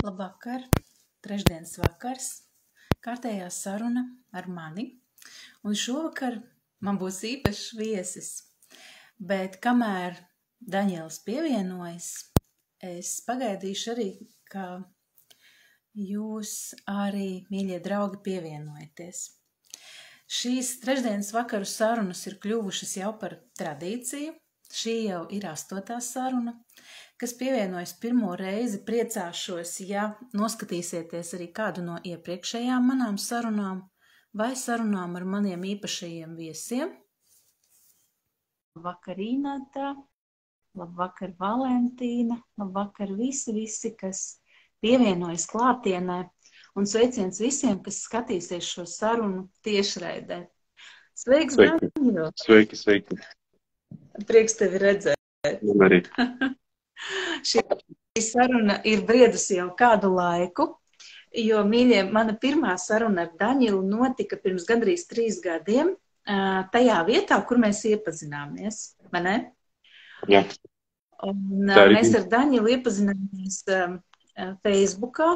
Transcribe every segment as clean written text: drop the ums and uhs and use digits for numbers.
Labvakar, trešdienas vakars, kārtējā saruna ar mani, un šovakar man būs īpašs viesis, bet kamēr Daņēls pievienojas, es pagaidīšu arī, ka jūs arī, mīļie draugi, pievienojaties. Šīs trešdienas vakaru sarunas ir kļuvušas jau par tradīciju. Šī jau ir 8. saruna, kas pievienojas pirmo reizi. Priecāšos, ja noskatīsieties arī kādu no iepriekšējām manām sarunām vai sarunām ar maniem īpašajiem viesiem. Labvakar, Inata, labvakar, Valentīna, labvakar visi, kas pievienojas klātienē, un sveiciens visiem, kas skatīsies šo sarunu tiešraidē. Sveiks, Daņo! Sveiki! Prieks tevi redzēt. Man arī. Šī saruna ir briedusi jau kādu laiku, jo, mīļie, mana pirmā saruna ar Daņilu notika pirms gandrīz 3 gadiem, tajā vietā, kur mēs iepazināmies, vai ne? Jā. Un mēs ar Daņilu iepazināmies Facebookā,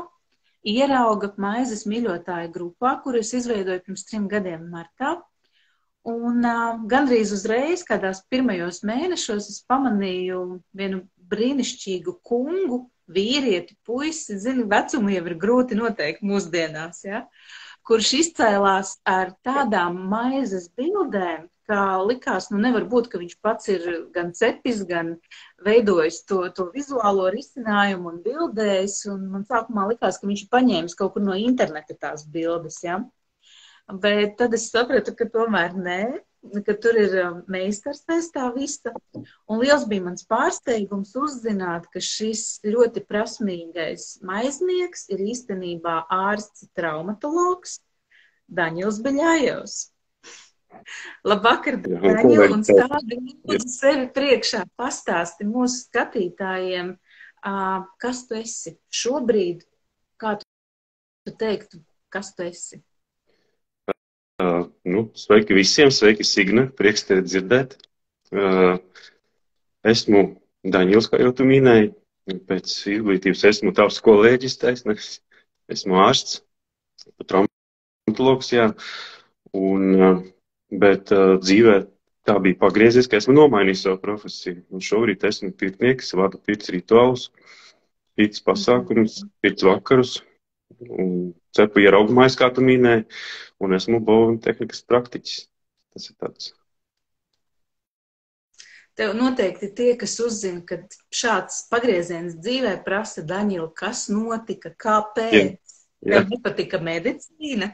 Ierauga maizes mīļotāju grupā, kuru es izveidoju pirms 3 gadiem martā. Un gandrīz uzreiz, kādās pirmajos mēnešos, es pamanīju vienu brīnišķīgu kungu, vīrieti, puisi, zini, vecumu jau ir grūti noteikt mūsdienās, ja? Kurš izcēlās ar tādām maizes bildēm, kā likās, nevar būt, ka viņš pats ir gan cepis, gan veidojis to vizuālo risinājumu un bildējis, un man sākumā likās, ka viņš ir paņēmis kaut kur no interneta tās bildes, ja? Bet tad es sapratu, ka tomēr nē, ka tur ir meistars pēc tā visa. Un liels bija mans pārsteigums uzzināt, ka šis ļoti prasmīgais maiznieks ir īstenībā ārsts traumatologs Daņils Beļājevs. Labvakar, Daņil, un stādi lūdzu sevi priekšā, pastāsti mūsu skatītājiem, kas tu esi šobrīd, kā tu teiktu, kas tu esi? Sveiki visiem, sveiki Signe, prieks tevi dzirdēt. Esmu Daņils, kā jau tu minēji, pēc izglītības esmu tavs kolēģis, esmu ārsts, traumatologs, jā, bet dzīvē tā bija pagriezies, ka esmu nomainījis savu profesiju. Un šobrīd esmu pirtnieks, vadu pirts rituālus, pirts pasākumus, pirts vakarus, un cepu ieraugumais, kā tu minēji, un esmu būvuma tehnikas praktiķis. Tas ir tāds. Tev noteikti tie, kas uzzina, ka šāds pagrieziens dzīvē prasa, Daņil, kas notika, kāpēc? Jā. Tev nepatika medicīna?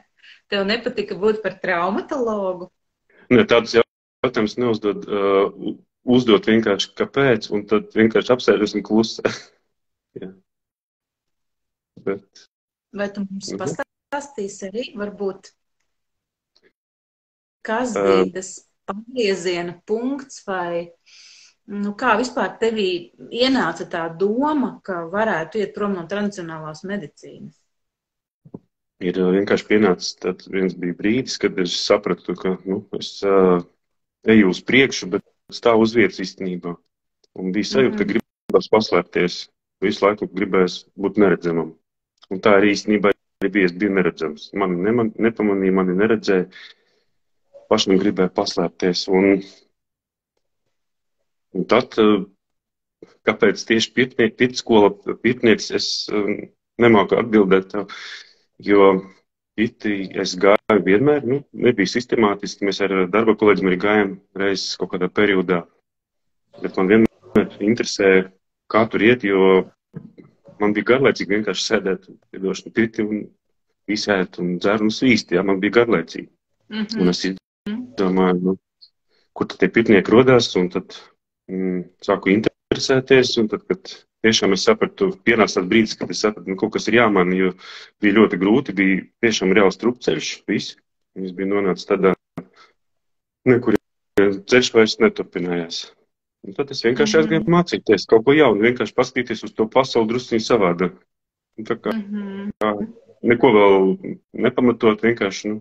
Tev nepatika būt par traumatologu? Ne, tādus jautājumus neuzdod, uzdot vienkārši kāpēc, un tad vienkārši apsēdus un klusē. Jā. Bet... Vai tu mums pastāstīsi arī, varbūt, kas bija tas pagrieziena punkts, vai kā vispār tevī ienāca tā doma, ka varētu iet prom no tradicionālās medicīnas? Ir vienkārši pienācis, tad viens bija brīdis, kad es sapratu, ka es eju uz priekšu, bet stāvu uz vietas īstenībā. Un bija sajūta, ka gribas paslēpties, visu laiku gribēs būt neredzamam. Un tā arī īstenībā bija neredzams. Mani nepamanīja, mani neredzēja, pašam gribēja paslēpties. Un tad, kāpēc tieši pirtskola, pirtnieks, es nemāku atbildēt tev, jo pirtī es gāju vienmēr, nebija sistemātiski, mēs ar darba kolēģiem arī gājām reizes kaut kādā periodā. Bet man vienmēr interesēja, kā tur iet, jo man bija garlaicīgi vienkārši sēdēt pirti un visēt un dzērt un svīst, jā, man bija garlaicīgi. Un es domāju, kur tad tie pirtnieki rodās, un tad sāku interesēties, un tad, kad tiešām es sapratu, pienāca tāds brīdis, kad es sapratu, kaut kas ir jāmaina, jo bija ļoti grūti, bija tiešām reāls trupceļš, viss. Es biju nonācis tādā, kur ceļš vairs neturpinājās. Un tad es vienkārši aizgāju mācīties kaut ko jaunu, vienkārši paskatīties uz to pasauli drusciņu savādāk. Tā kā neko vēl nepamatot, vienkārši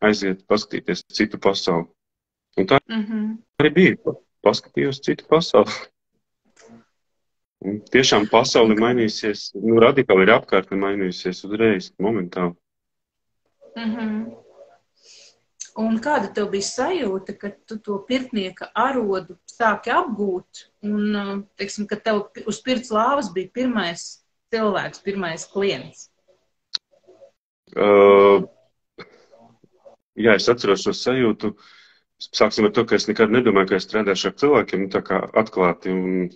aiziet paskatīties citu pasauli. Un tā arī bija. Paskatījos citu pasauli. Un tiešām pasauli mainīsies, nu, radikāli ir apkārtne mainījusies uzreiz, momentāli. Un kāda tev bija sajūta, kad tu to pirtnieka arodu sāki apgūt un, teiksim, ka tev uz pirts lāvas bija pirmais cilvēks, pirmais klients? Jā, es atceros šo sajūtu. Sāksim ar to, ka es nekad nedomāju, ka es strādāšu ar cilvēkiem tā kā atklāti. Un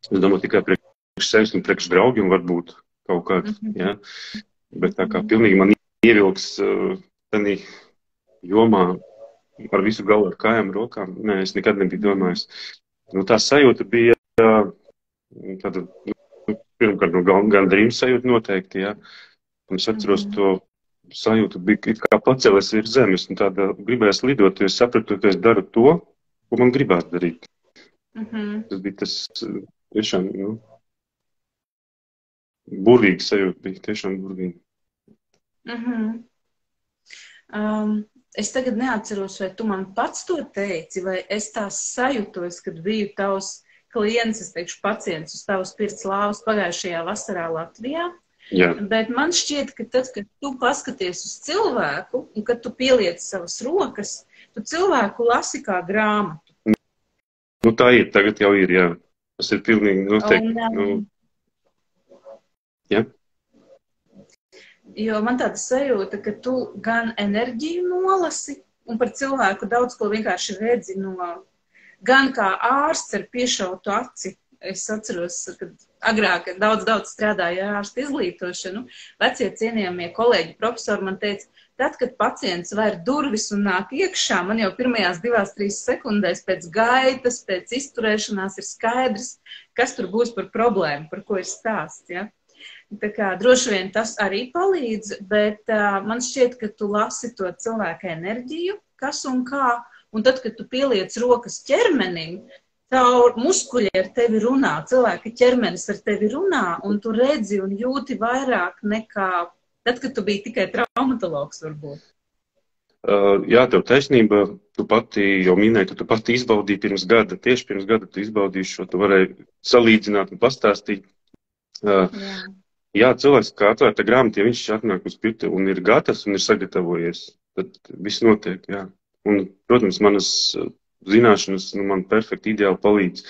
es domāju tikai priekš sevis un priekš draugiem varbūt kaut kāds. Ja? Bet tā kā pilnīgi man ievilks tādā jomā ar visu galvu, ar kājām, rokām. Nē, es nekad nebiju domājis. Nu, tā sajūta bija tāda, pirmkārt, gandrīz sajūta noteikti, jā. Un es atceros to sajūtu, bija it kā pacēlies virs zemes, un tāda gribējās lidot, jo es sapratu, ka es daru to, ko man gribētu darīt. Tas bija tas tiešām, nu, burvīgi sajūta, bija tiešām burvīgi. Es tagad neatceros, vai tu man pats to teici, vai es tās sajūtos, kad biju tavs klients, es teikšu pacients uz tavas pirts lāvas pagājušajā vasarā Latvijā. Jā. Bet man šķiet, ka tad, kad tu paskaties uz cilvēku un kad tu pieliec savas rokas, tu cilvēku lasi kā grāmatu. Nu tā ir, tagad jau ir, jā. Tas ir pilnīgi noteikti. Jā. Jo man tāda sajūta, ka tu gan enerģiju nolasi un par cilvēku daudz ko vienkārši redzi gan kā ārsts ar piešautu aci. Es atceros, kad agrāk daudz strādāju ar ārstu izglītošanu. Vecie cienījamie kolēģi, profesori man teica, tad, kad pacients vēr durvis un nāk iekšā, man jau pirmajās 2-3 sekundēs pēc gaitas, pēc izturēšanās ir skaidrs, kas tur būs par problēmu, par ko ir stāsts. Ja? Tā kā droši vien tas arī palīdz, bet man šķiet, ka tu lasi to cilvēku enerģiju, kas un kā, un tad, kad tu pieliec rokas ķermenim, caur muskuļi ar tevi runā, cilvēka ķermenis ar tevi runā, un tu redzi un jūti vairāk nekā tad, kad tu biji tikai traumatologs varbūt. Jā, tev taisnība, tu pati jau minēji, ka tu pati izbaudīji tieši pirms gada tu izbaudīji šo, tu varēji salīdzināt un pastāstīt. Jā, cilvēks kā atvērta grāmata, ja viņš atnāk uz pirti un ir gatavs un ir sagatavojies, tad viss notiek, jā. Un, protams, manas zināšanas man perfekti ideāli palīdz,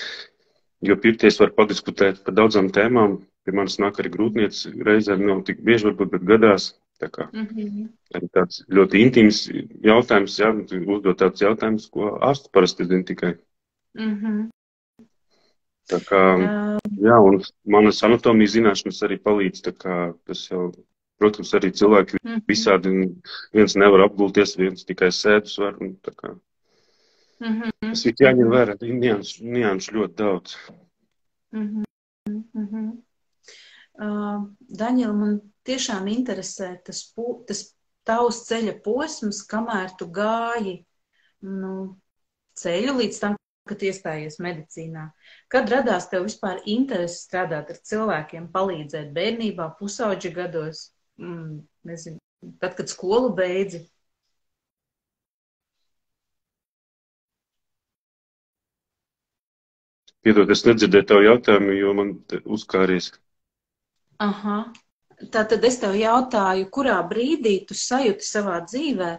jo pirties var padiskutēt par daudzām tēmām. Pie manis nāk arī grūtniec, reizēm nav tik bieži varbūt, bet gadās. Tā kā arī tāds ļoti intīms jautājums, jā, uzdot tāds jautājums, ko ārsts parasti zina tikai. Tā kā, jā, un manas anatomijas zināšanas arī palīdz, tā kā tas jau, protams, arī cilvēki visādi, viens nevar apgulties, viens tikai sēdus var, un tā kā. Tas ir jāņem vērā, nianšu ļoti daudz. Daņela, man tiešām interesē tas tavs ceļa posms, kamēr tu gāji ceļu līdz tam, kad iestājies medicīnā. Kad radās tev vispār interesi strādāt ar cilvēkiem, palīdzēt bērnībā, pusauģa gados, nezinu, tad, kad skolu beidzi? Piedod, es nedzirdēju tavu jautājumu, jo man uzkāries. Aha. Tātad es tev jautāju, kurā brīdī tu sajūti savā dzīvē,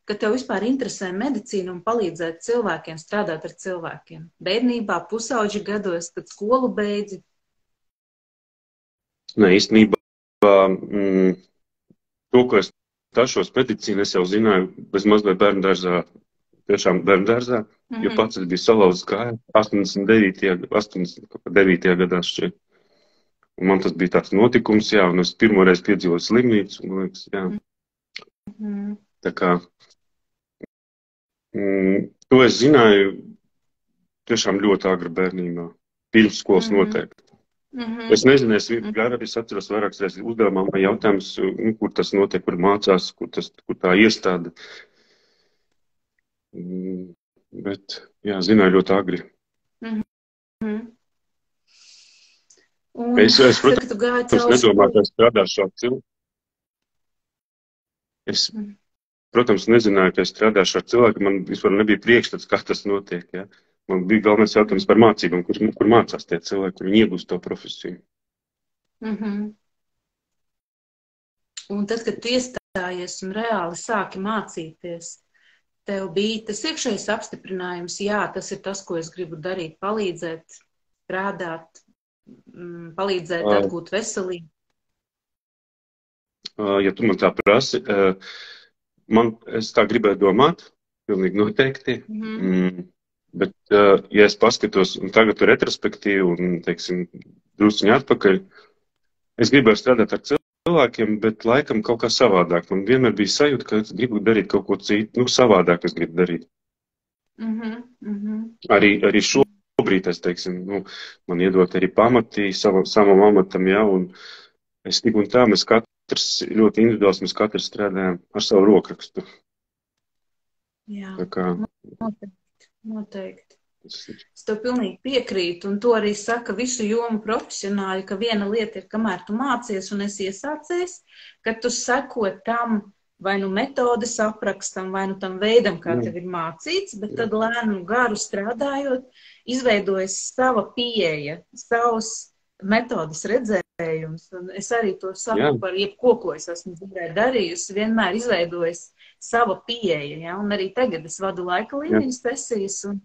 ka tev vispār interesē medicīna un palīdzēt cilvēkiem, strādāt ar cilvēkiem? Bērnībā, pusauģa gados, kad skolu beidzi? Nē, īstenībā to, ko es tašos medicīnu, es jau zināju bez mazliet bērndārzā. Tiešām bērndārzā, jo pats es biju salauzis kāju 89. gadā šķiet. Un man tas bija tāds notikums, jā, un es pirmoreiz piedzīvoju slimnīcu, un liekas, jā. Tā kā, to es zināju tiešām ļoti agri bērnībā, pirms skolas noteikti. Es nezinu, es atceros vairākas reizes uzdevumā jautājums, kur tas notiek, kur mācās, kur tā iestāde. Bet, jā, zināju ļoti agri. Es, protams, nedomāju, ka es strādāšu ar cilvēku. Es, protams, nezināju, ka es strādāšu ar cilvēku. Man vispār nebija priekšstats, kā tas notiek. Ja? Man bija galvenais jautājums par mācībām, kur mācās tie cilvēki, kur viņi iegūst to profesiju. Un tad, kad tu iestājies un reāli sāki mācīties, tev bija tas iekšējais apstiprinājums, jā, tas ir tas, ko es gribu darīt, palīdzēt, strādāt, palīdzēt atgūt veselību. Ja tu man tā prasi, es tā gribēju domāt, pilnīgi noteikti. Bet, ja es paskatos tagad retrospektīvi un, teiksim, drusciņi atpakaļ, es gribēju strādāt ar cilvēkiem, bet laikam kaut kā savādāk. Man vienmēr bija sajūta, ka es gribu darīt kaut ko citu, savādāk es gribu darīt. Arī šobrīd, es teiksim, man iedot arī pamatī savam amatam, ja, un es tik un tā, mēs katrs ļoti individuāls, mēs katrs strādājam ar savu rokrakstu. Jā, tā kā... Noteikti. Es tev pilnīgi piekrītu, un to arī saka visu jomu profesionāļi, ka viena lieta ir, kamēr tu mācies un esi iesācies, ka tu seko tam vai nu metodes aprakstam, vai nu tam veidam, kā tev ir mācīts, bet tad lēnu garu strādājot, izveidojas sava pieeja, savs metodes redzējums. Un es arī to saku par jebko, ko es esmu dzīvē darījusi, vienmēr izveidojas sava pieeja, ja? Un arī tagad es vadu laika līmeņu sesijas, un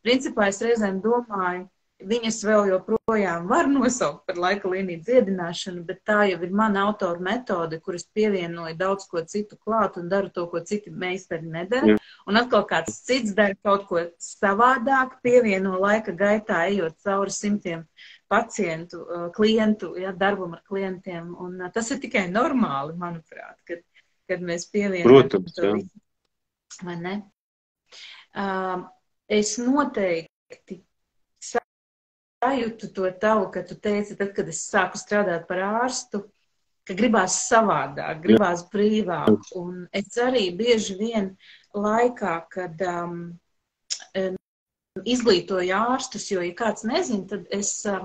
principā es reizēm domāju, viņas vēl joprojām var nosaukt par laika līniju dziedināšanu, bet tā jau ir mana autora metode, kuras pievienoju daudz ko citu klāt un daru to, ko citi meistari nedara. Un atkal kāds cits dara kaut ko savādāk, pievieno laika gaitā, ejot cauri simtiem pacientu, klientu, ja, darbam ar klientiem. Un tas ir tikai normāli, manuprāt, kad mēs pievienojam. Protams, jā. Vai ne? Es noteikti sajūtu to tavu, ka tu teici, tad, kad es sāku strādāt par ārstu, ka gribās savādāk, gribās brīvāk. Un es arī bieži vien laikā, kad izglītoju ārstus, jo, ja kāds nezin, tad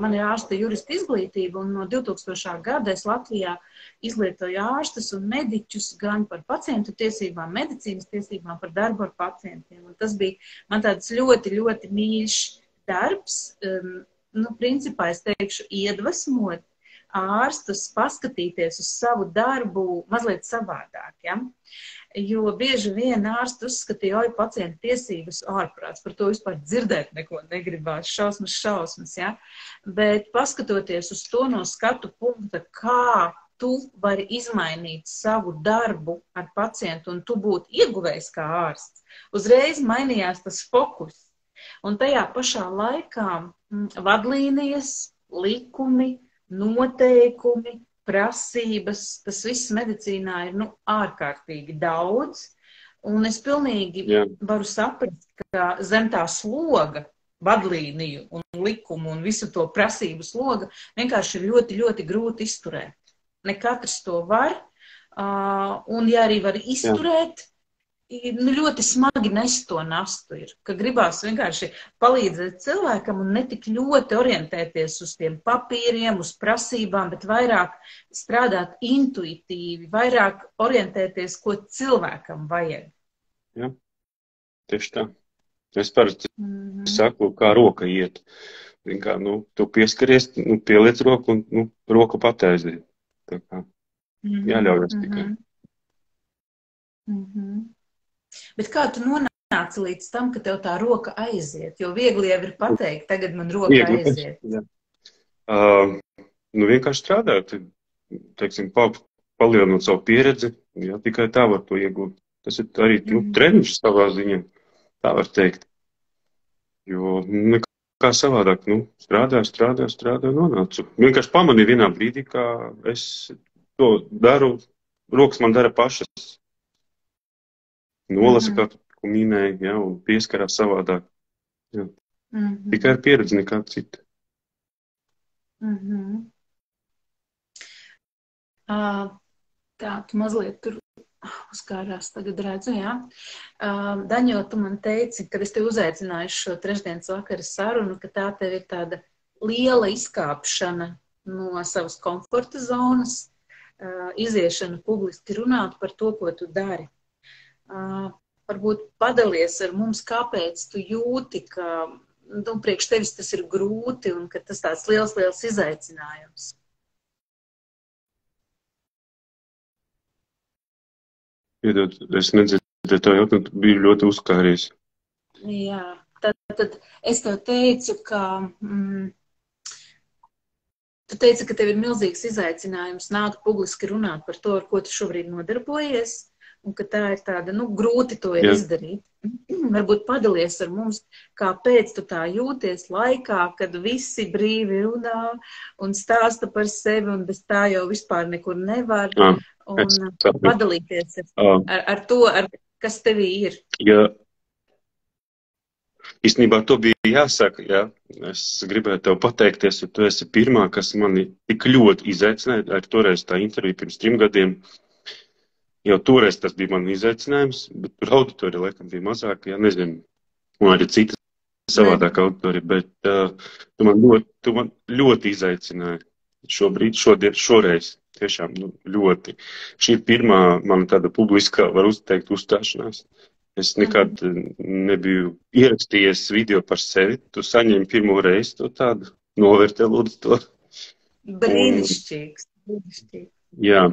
man ir ārsta jurista izglītība, un no 2000. gada es Latvijā izglītoju ārstus un mediķus gan par pacientu tiesībām, medicīnas tiesībām, par darbu ar pacientiem. Un tas bija man tāds ļoti, ļoti mīļš darbs. Principā es teikšu, iedvesmot ārstus paskatīties uz savu darbu mazliet savādāk, ja? Jo bieži vien ārsti uzskatīja, oi, pacienta tiesības ārprāts, par to vispār dzirdēt neko negribās, šausmas, ja? Bet paskatoties uz to no skatu punkta, kā tu vari izmainīt savu darbu ar pacientu un tu būtu ieguvējis kā ārsts, uzreiz mainījās tas fokus. Un tajā pašā laikā vadlīnijas, likumi, noteikumi, prasības, tas viss medicīnā ir ārkārtīgi daudz. Un es pilnīgi varu saprast, ka zem tā sloga, vadlīniju un likumu un visu to prasību sloga vienkārši ir ļoti, ļoti grūti izturēt. Ne katrs to var. Un ja arī var izturēt, ļoti smagi nest to nastu ir, ka gribās vienkārši palīdzēt cilvēkam un netik ļoti orientēties uz tiem papīriem, uz prasībām, bet vairāk strādāt intuitīvi, vairāk orientēties, ko cilvēkam vajag. Jā, tieši tā. Es parasti saku, kā roka iet. Kā, tu pieskaries, pieliec roku un roka pataiziet. Tā kā jāļaujas tikai. Bet kā tu nonāci līdz tam, ka tev tā roka aiziet? Jo viegli jau ir pateikt, tagad man roka aiziet. Vienkārši strādāt, teiksim, palielinot savu pieredzi, jā, tikai tā var to iegūt. Tas ir arī treniņš savā ziņā, tā var teikt. Jo nekā savādāk, strādāju, nonācu. Vienkārši pamanīju vienā brīdī, kā es to daru, rokas man dara pašas. Nolasa, kā tu minēji, ja, un pieskarās savādāk. Ja. Tikai ar pieredzi nekā cita. Tā, tu mazliet tur uzkārās tagad redzu, jā. Daņo, tu man teici, kad es te uzaicināju šo trešdienas vakara sarunu, ka tā tev ir tāda liela izkāpšana no savas komforta zonas, iziešana publiski runāt par to, ko tu dari. Varbūt padalies ar mums, kāpēc tu jūti, ka priekš tevis tas ir grūti un ka tas tāds liels izaicinājums? Piedod, es nedzirdēju to jautājumu, tu biji ļoti uzkāries. Jā, tad es tev teicu, ka tu teici, ka tev ir milzīgs izaicinājums nākt publiski runāt par to, ar ko tu šobrīd nodarbojies, un ka tā ir tāda, grūti to ir izdarīt. Varbūt padalies ar mums, kāpēc tu tā jūties laikā, kad visi brīvi runā un stāsta par sevi, un bez tā jau vispār nekur nevar. Un padalīties ar to, kas tevī ir. Jā. Īstenībā to bija jāsaka, jā. Es gribēju tev pateikties, jo tu esi pirmā, kas mani tik ļoti izaicināja. Ar toreiz tā intervija pirms 3 gadiem. Jau toreiz tas bija man izaicinājums, bet tur auditorija laikam bija mazāka, jā, nezinu. Un arī cita savādāka auditorija, bet tu man ļoti izaicināji šoreiz. Tiešām, ļoti. Šī ir pirmā mana tāda publiskā, var uzteikt, uzstāšanās. Es nekad nebiju ierakstījies video par sevi. Tu saņēmi pirmo reizi to tādu, novērtē lūdzu to. Brīnišķīgs. Jā,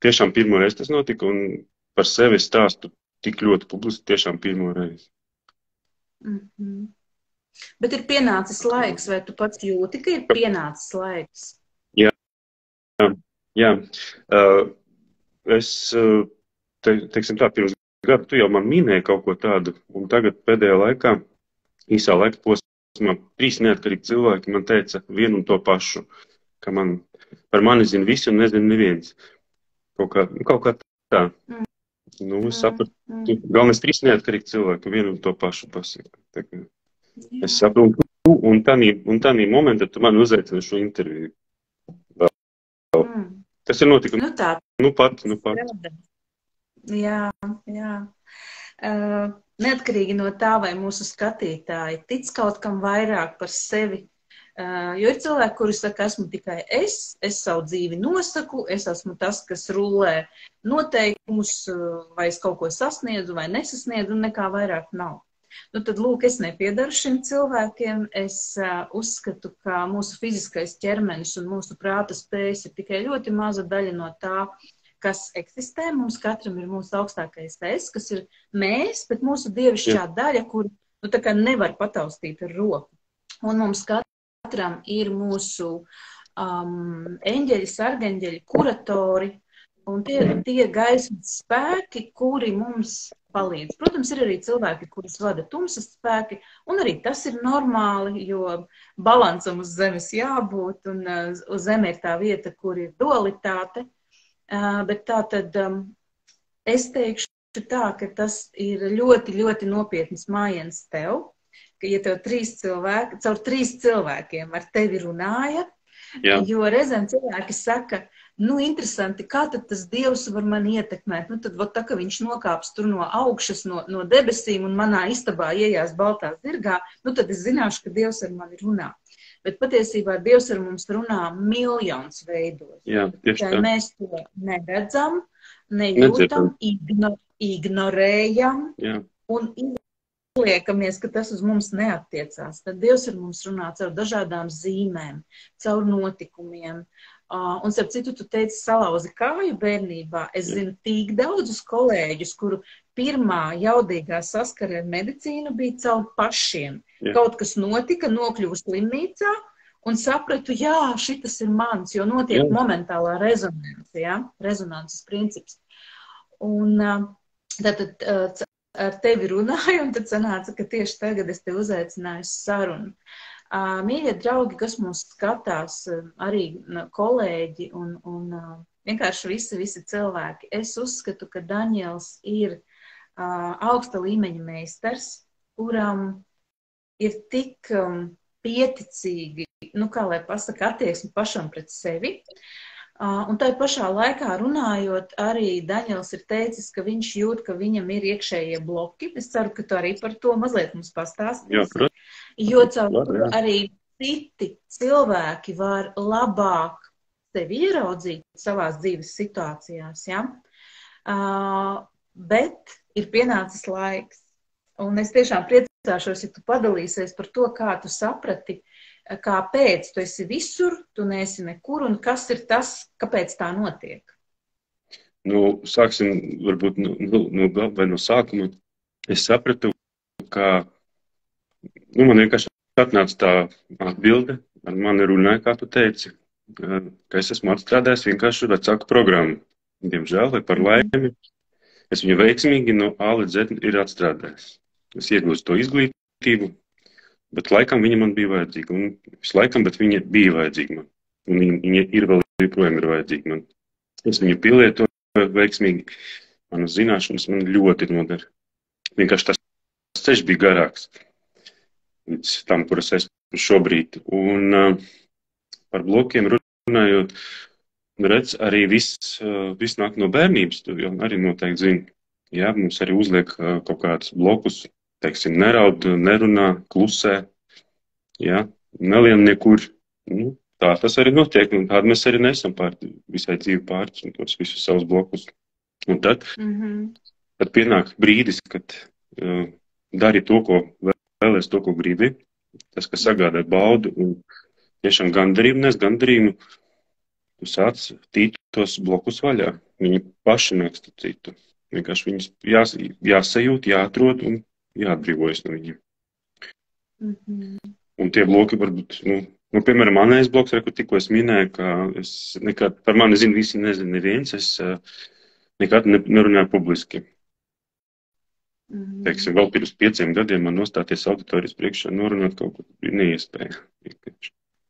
tiešām pirmo reizi tas notika, un par sevi stāstu tik ļoti publiski tiešām pirmo reizi. Bet ir pienācis laiks, vai tu pats jūti, ka ir pienācis laiks? Jā, es, teiksim tā, pirms gada tu jau man minēji kaut ko tādu, un tagad pēdējā laikā, īsā laika posmā, 3 neatkarīgi cilvēki man teica vienu un to pašu, ka par mani zina visi un nezina neviens. Kaut kā tā. Es sapratu, galvenais 3 neatkarīgi cilvēki vienu un to pašu pasaka. Es saprotu, un tādā momentā tu man uzaicini šo interviju. Tas ir notikums. Nu pat. Jā. Neatkarīgi no tā, vai mūsu skatītāji tic kaut kam vairāk par sevi. Jo ir cilvēki, kuri saka, esmu tikai es savu dzīvi nosaku, es esmu tas, kas rullē noteikumus, vai es kaut ko sasniedzu vai nesasniedzu, un nekā vairāk nav. Tad, lūk, es nepiedaru šim cilvēkiem. Es uzskatu, ka mūsu fiziskais ķermenis un mūsu prāta spējas ir tikai ļoti maza daļa no tā, kas eksistē. Mums katram ir mūsu augstākais es, kas ir mēs, bet mūsu dievišķā daļa, kur tā kā nevar pataustīt ar roku. Un mums katram ir mūsu eņģeļi, sargeņģeļi, kuratori, un tie gaismas spēki, kuri mums palīdz. Protams, ir arī cilvēki, kurus vada tumsas spēki, un arī tas ir normāli, jo balansam uz zemes jābūt, un uz zeme ir tā vieta, kur ir dualitāte. Bet tā tad es teikšu tā, ka tas ir ļoti, ļoti nopietns mājiens tev, ka ja tev caur 3 cilvēkiem ar tevi runāja, jo reizēm cilvēki saka, interesanti, kā tad tas Dievs var mani ietekmēt? Tad tā, ka viņš nokāps tur no augšas, no debesīm un manā istabā iejās baltā zirgā, tad es zināšu, ka Dievs ar mani runā. Bet patiesībā Dievs ar mums runā miljonus veidos. Jā, tieši tā. Mēs to neredzam, nejūtam, ignorējam un izliekamies, ka tas uz mums neattiecās. Tad Dievs ar mums runā caur dažādām zīmēm, caur notikumiem. Un, starp citu, tu teici, salauzi kāju bērnībā. Es zinu tik daudzus kolēģus, kuru pirmā jaudīgā saskara ar medicīnu bija caur pašiem. Kaut kas notika, nokļuvu slimnīcā un sapratu, jā, šitas ir mans, jo notiek momentālā rezonance, rezonances princips. Un tad ar tevi runāju, un tad sanāca, ka tieši tagad es te uzaicināju sarunu. Mīļie draugi, kas mūs skatās, arī kolēģi un vienkārši visi cilvēki, es uzskatu, ka Daniels ir augsta līmeņa meistars, kuram ir tik pieticīgi, kā lai pasaka, attieksmi pašam pret sevi. Un tai pašā laikā runājot, arī Daniels ir teicis, ka viņš jūt, ka viņam ir iekšējie bloki. Es ceru, ka tu arī par to mazliet mums pastāstīsi. Jo caur to arī citi cilvēki var labāk sevi ieraudzīt savās dzīves situācijās. Bet ir pienācis laiks. Un es tiešām priecājos, priecāšos, ja tu padalīsies par to, kā tu saprati, kāpēc tu esi visur, tu neesi nekur, un kas ir tas, kāpēc tā notiek. Nu, sāksim varbūt no sākuma. Es sapratu, ka man vienkārši atnāca tā atbilde, ar mani runāja, kā tu teici, ka es esmu atstrādājis vienkārši vecāku programmu. Diemžēl, vai par laimi, es viņu veiksmīgi no A līdz Z ir atstrādājis. Es iegūstu to izglītību, bet laikam viņa man bija vajadzīga. Un visu laikam, bet viņa bija vajadzīga man. Un viņa ir vēl joprojām ir vajadzīga man. Es viņu pielietoju veiksmīgi. Manas zināšanas man ļoti nodara. Vienkārši tas ceļš bija garāks līdz tam, kur es esmu šobrīd. Un par blokiem runājot, redz, arī viss nāk no bērnības, tu jau arī noteikti zini. Jā, mums arī uzliek kaut kādus blokus, teiksim, neraud, nerunā, klusē, jā, nelien nekur. Nu, tā tas arī notiek, un tādi mēs arī nesam visai dzīvi pāris, un tos visus savus blokus. Un tad pienāk brīdis, kad dari to, ko vēlies, to, ko gribi, tas, kas sagādā baudu, un tiešām gandarījumu, tu sāc tīt tos blokus vaļā. Viņi paši nāks citu. Vienkārši viņus jāsajūt, jāatrod un jāatbrīvojas no viņiem. Un tie bloki varbūt, piemēram, manējais bloks, kur tikko es minēju, ka es nekad, par mani zinu, visi nezinu neviens, es nekad nerunāju publiski. Teiksim, vēl pirms 5 gadiem man nostāties auditorijas priekšā norunāt kaut ko bija neiespēja.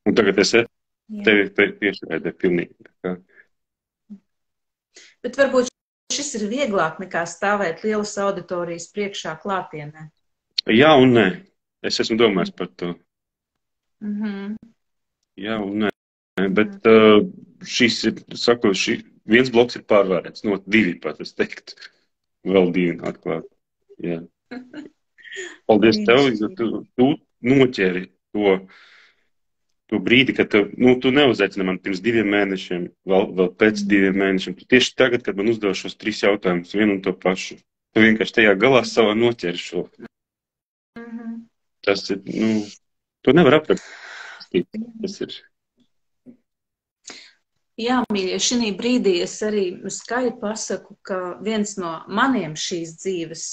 Un tagad es tevi tiešraidē pilnīgi. Bet varbūt šis ir vieglāk nekā stāvēt lielas auditorijas priekšā klātienē. Jā un nē. Es esmu domājis par to. Jā un nē. Bet šis ir, saku, viens bloks ir pārvērēts, no 2 pat, es teiktu. Vēl 2 atklāt. Jā. Paldies tev, jo tu noķeri to brīdi, kad tu neuzaicini man pirms 2 mēnešiem, vēl pēc 2 mēnešiem. Tu tieši tagad, kad man uzdev šos 3 jautājumus, vienu un to pašu. Tu vienkārši tajā galā savā noķeri šo. Tas ir, to nevar aprakstīt. Tas ir. Jā, mīļie, šī brīdī es arī skaļi pasaku, ka viens no maniem šīs dzīves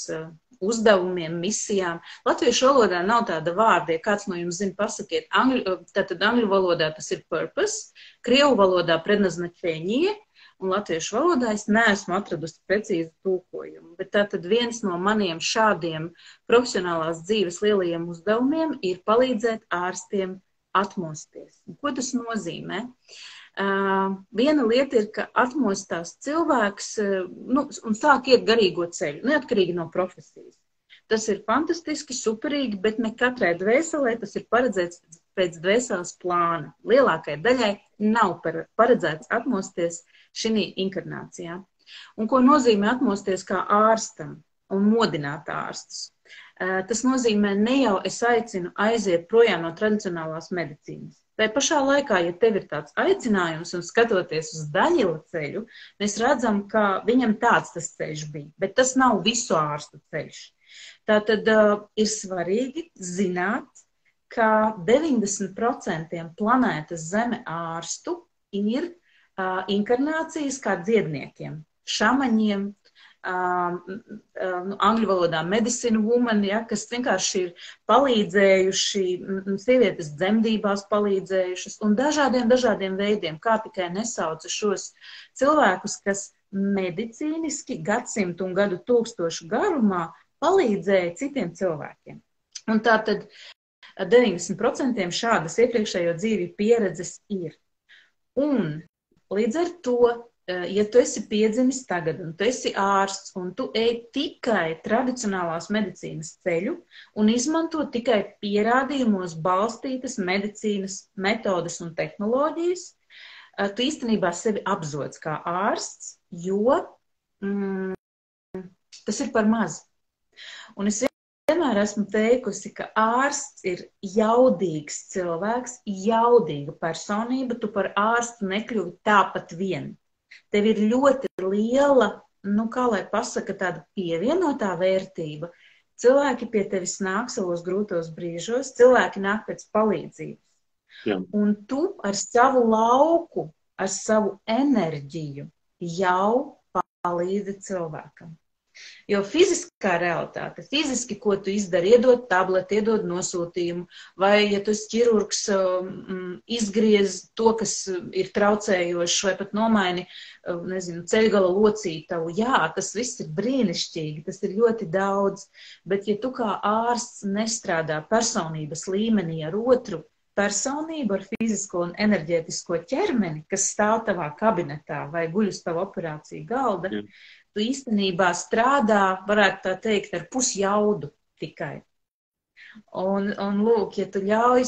uzdevumiem, misijām, latviešu valodā nav tāda vārda, ja kāds no jums zina, pasakiet, tātad angļu valodā tas ir purpose, krievu valodā prednazначение, un latviešu valodā es neesmu atradusi precīzu tulkojumu, bet tātad viens no maniem šādiem profesionālās dzīves lielajiem uzdevumiem ir palīdzēt ārstiem atmosties. Un ko tas nozīmē? Viena lieta ir, ka atmostās cilvēks un sāk iet garīgo ceļu, neatkarīgi no profesijas. Tas ir fantastiski, superīgi, bet ne katrai dvēselē tas ir paredzēts pēc dvēseles plāna. Lielākai daļai nav paredzēts atmosties šī inkarnācijā. Un ko nozīmē atmosties kā ārstam un modināt ārstus? Tas nozīmē ne jau es aicinu aiziet projām no tradicionālās medicīnas. Tai pašā laikā, ja tev ir tāds aicinājums un skatoties uz Daņila ceļu, mēs redzam, ka viņam tāds tas ceļš bija, bet tas nav visu ārstu ceļš. Tātad ir svarīgi zināt, ka 90% planētas Zeme ārstu ir inkarnācijas kā dziedniekiem, šamaņiem, angļu valodā medicine woman, ja, kas vienkārši ir palīdzējuši, sievietes dzemdībās palīdzējušas un dažādiem veidiem, kā tikai nesauca šos cilvēkus, kas medicīniski gadsimtu un gadu tūkstošu garumā palīdzēja citiem cilvēkiem. Un tātad 90% šādas iepriekšējo dzīvi pieredzes ir. Un līdz ar to, ja tu esi piedzimis tagad, un tu esi ārsts, un tu ej tikai tradicionālās medicīnas ceļu, un izmanto tikai pierādījumos balstītas medicīnas metodes un tehnoloģijas, tu īstenībā sevi apzods kā ārsts, jo tas ir par maz. Un es vienmēr esmu teikusi, ka ārsts ir jaudīgs cilvēks, jaudīga personība, tu par ārstu nekļuvi tāpat vien. Tev ir ļoti liela, kā lai pasaka, tāda pievienotā vērtība Cilvēki pie tevis nāk savos grūtos brīžos, cilvēki nāk pēc palīdzības. Jā. Un tu ar savu lauku, ar savu enerģiju jau palīdzi cilvēkam. Jo fiziskā realitāte, fiziski, ko tu izdari, iedod tableti, iedod nosūtījumu, vai, ja tu esi ķirurgs, izgriez to, kas ir traucējošs, vai pat nomaini, nezinu, ceļgala locītavu. Jā, tas viss ir brīnišķīgi, tas ir ļoti daudz, bet ja tu kā ārsts nestrādā personības līmenī ar otru personību, ar fizisko un enerģētisko ķermeni, kas stāv tavā kabinetā vai guļ uz tavu operāciju galda, tu īstenībā strādā, varētu tā teikt, ar pusjaudu tikai. Un lūk, ja tu ļauj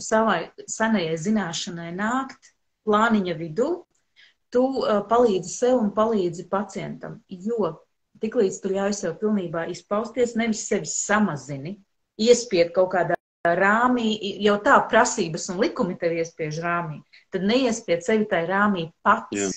savai senajai zināšanai nākt plāniņa vidū, tu palīdzi sev un palīdzi pacientam, jo tiklīdz tu ļauj sev pilnībā izpausties, nevis sevi samazini, iespied kaut kādā rāmī, jau tā prasības un likumi tev iespiež rāmī, tad neiespied sevi tai rāmī pats. Jā.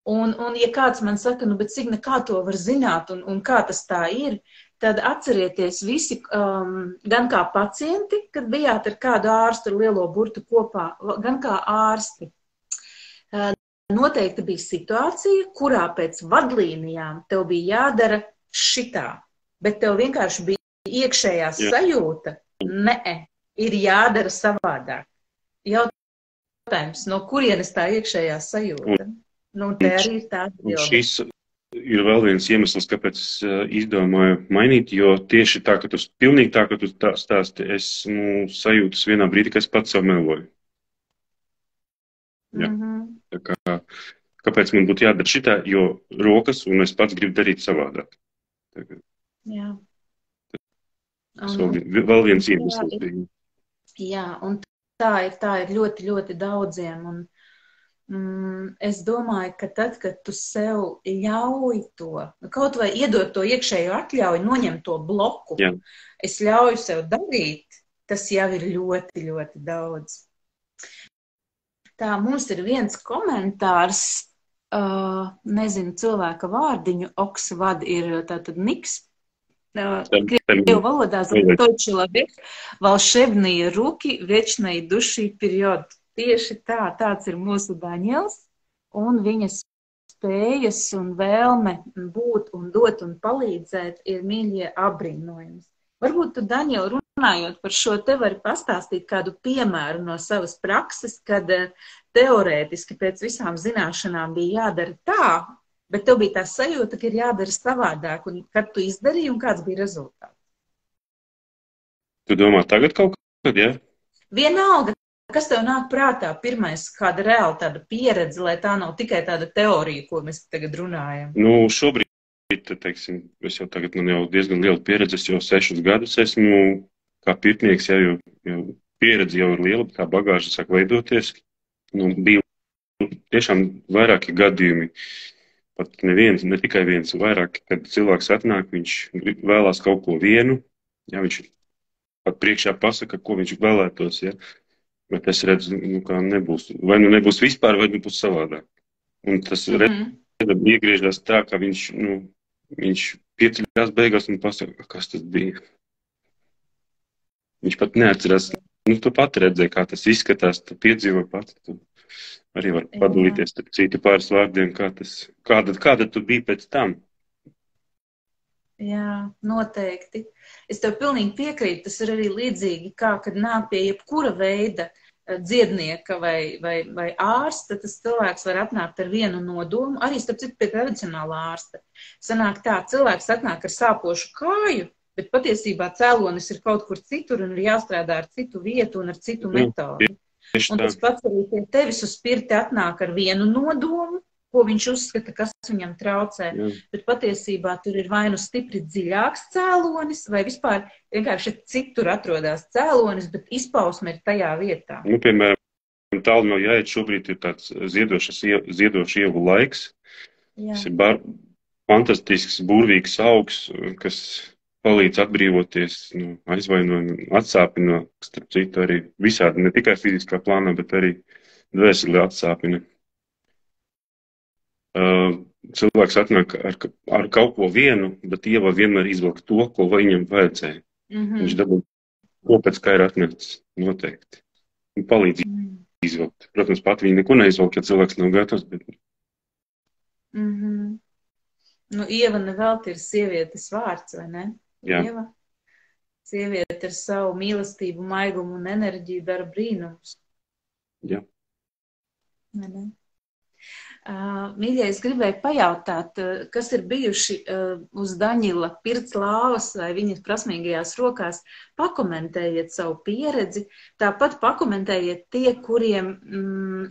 Un ja kāds man saka, nu, bet Signe, kā to var zināt un kā tas tā ir, tad atcerieties visi, gan kā pacienti, kad bijāt ar kādu ārstu ar lielo burtu kopā, gan kā ārsti. Noteikti bija situācija, kurā pēc vadlīnijām tev bija jādara šitā, bet tev vienkārši bija iekšējā sajūta, ir jādara savādāk. Jautājums, no kurienes tā iekšējā sajūta? Nu, te arī ir tā atbilde. Šis ir vēl viens iemesls, kāpēc es izdomāju mainīt, jo tieši tā, ka tu pilnīgi tā, ka tu stāsti, esmu sajūtas vienā brīdī, ka es pats sev meloju. Jā. Tā kā, kāpēc man būtu jādara šitā, jo rokas un es pats gribu darīt savādāk. Jā. Tas vēl viens iemesls bija. Jā, un tā ir ļoti, ļoti daudziem. Un es domāju, ka tad, kad tu sev ļauj to, kaut vai iedot to iekšējo atļauju, noņem to bloku, es ļauju sev darīt, tas jau ir ļoti, ļoti daudz. Tā, mums ir viens komentārs, nezinu cilvēka vārdiņu, Oksvad ir tātad Niks, Крievu valodā zatoju человек, волшебные руки, вечной души период. Tieši tā, tāds ir mūsu Daņels, un viņas spējas un vēlme būt un dot un palīdzēt ir mīļie apbrīnojums. Varbūt tu, Daņel, runājot par šo, te vari pastāstīt kādu piemēru no savas prakses, kad teorētiski pēc visām zināšanām bija jādara tā, bet tev bija tā sajūta, ka ir jādara savādāk, un kad tu izdarīji un kāds bija rezultāts. Tu domā tagad kaut kad, ja? Vienalga. Kas tev nāk prātā pirmais, kāda reāla tāda pieredze, lai tā nav tikai tāda teorija, ko mēs tagad runājam? Nu, šobrīd, teiksim, es jau tagad man jau diezgan liela pieredze, es jau 6 gadus esmu kā pirtnieks, jau pieredze jau ir liela, kā bagāža sāk veidoties. Nu, bija tiešām vairāki gadījumi, pat neviens, ne tikai viens, vairāk, kad cilvēks atnāk, viņš vēlās kaut ko vienu, ja, viņš pat priekšā pasaka, ko viņš vēlētos, ja. Bet es redzu, nu, kā nebūs. Vai nu nebūs vispār, vai nu būs savādāk. Un tas iegriežas tā, ka viņš pieceļās beigās un pasaka, kas tas bija. Viņš pat neatcerās. Nu, tu pat redzēji, kā tas izskatās, tu piedzīvoji pats. Tu arī var padalīties ar citu pāris vārdiem, kāda tu biji pēc tam. Jā, noteikti. Es tev pilnīgi piekrītu, tas ir arī līdzīgi, kā kad nāk pie jebkura veida dziednieka vai ārsta, tas cilvēks var atnākt ar vienu nodomu, arī starp citu pie tradicionālā ārsta. Sanāk tā, cilvēks atnāk ar sāpošu kāju, bet patiesībā cēlonis ir kaut kur citur un ir jāstrādā ar citu vietu un ar citu metodi. Un tas pats arī pie tevis uz spirti atnāk ar vienu nodomu, ko viņš uzskata, kas viņam traucē. Bet patiesībā tur ir vai nu stipri dziļāks cēlonis, vai vispār vienkārši citur atrodās cēlonis, bet izpausme ir tajā vietā. Nu, piemēram, tālu no jāiet šobrīd ir tāds ziedošs ievu laiks. Tas ir fantastisks, burvīgs augs, kas palīdz atbrīvoties no aizvainojuma, atsāpina, starp citu arī visādi, ne tikai fiziskā plānā, bet arī dvēseli atsāpina. cilvēks atnāk ar kaut ko vienu, bet Ieva vienmēr izvelk to, ko viņam vajadzēja. Viņš dabū to, pēc kā ir atnācis noteikti. Un palīdz izvilkt. Protams, pat viņi neko neizvelk, ja cilvēks nav gatavs, bet... Nu, Ieva nevelti ir sievietes vārds, vai ne? Jā. Ieva? Sieviete ar savu mīlestību, maigumu un enerģiju dara brīnumus. Jā. Vai ne? Mīļie, es gribēju pajautāt, kas ir bijuši uz Daņila pirts lāvas vai viņas prasmīgajās rokās. Pakomentējiet savu pieredzi, tāpat pakomentējiet tie, kuriem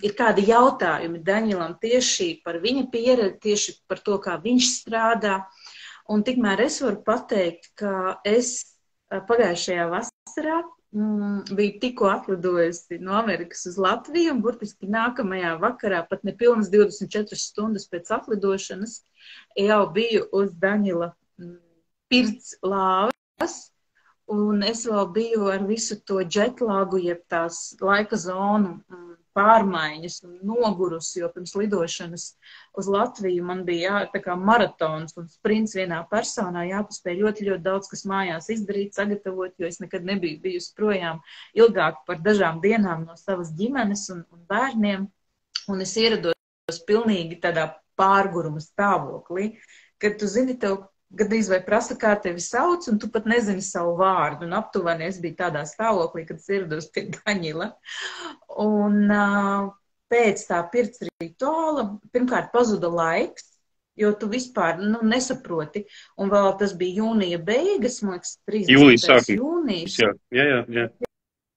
ir kādi jautājumi Daņilam tieši par viņa pieredzi, tieši par to, kā viņš strādā. Un tikmēr es varu pateikt, ka es pagājušajā vasarā biju tikko atlidojusi no Amerikas uz Latviju, un burtiski nākamajā vakarā, pat nepilnas 24 stundas pēc atlidošanas, jau biju uz Daņila pirts lāvas, un es vēl biju ar visu to džetlāgu, jeb tās laika zonu pārmaiņas un nogurusi, jo pirms lidošanas uz Latviju man bija tā kā maratons un sprints vienā personā, jāpaspēj ļoti, ļoti daudz, kas mājās izdarīt, sagatavot, jo es nekad nebiju bijusi projām ilgāk par dažām dienām no savas ģimenes un bērniem, un es ierados pilnīgi tādā pārguruma stāvoklī, kad tu zini, tev gadījis vai prasa, kā tevi sauc, un tu pat nezini savu vārdu. Un aptuveni es biju tādā stāvoklī, kad es ierados pie Daņila. Un pēc tā pirts rituāla, pirmkārt, pazuda laiks, jo tu vispār nesaproti. Un vēl tas bija jūnija beigas, man liekas, 30. jūnijas. Jā.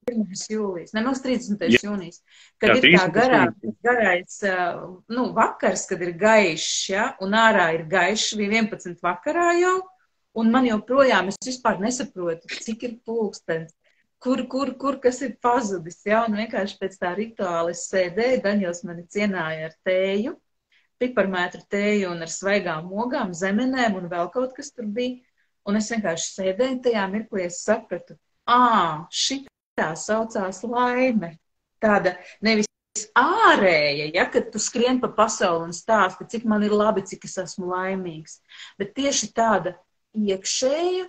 1. jūlijas, nemaz 30. jūnijas, kad ir tā garais vakars, kad ir gaišs, ja, un ārā ir gaišs, bija 11 vakarā jau, un man joprojām es vispār nesaprotu, cik ir pulkstens, kur kas ir pazudis, ja, un vienkārši pēc tā rituāla es sēdēju, Daņils mani cienāja ar tēju, piparmētru tēju un ar svaigām ogām, zemenēm un vēl kaut kas tur bija, un es vienkārši sēdēju tajā mirklī, es sapratu, tā saucās laime. Tāda nevis ārēja, ja, kad tu skrien pa pasauli un stāsti, cik man ir labi, cik es esmu laimīgs. Bet tieši tāda iekšēja,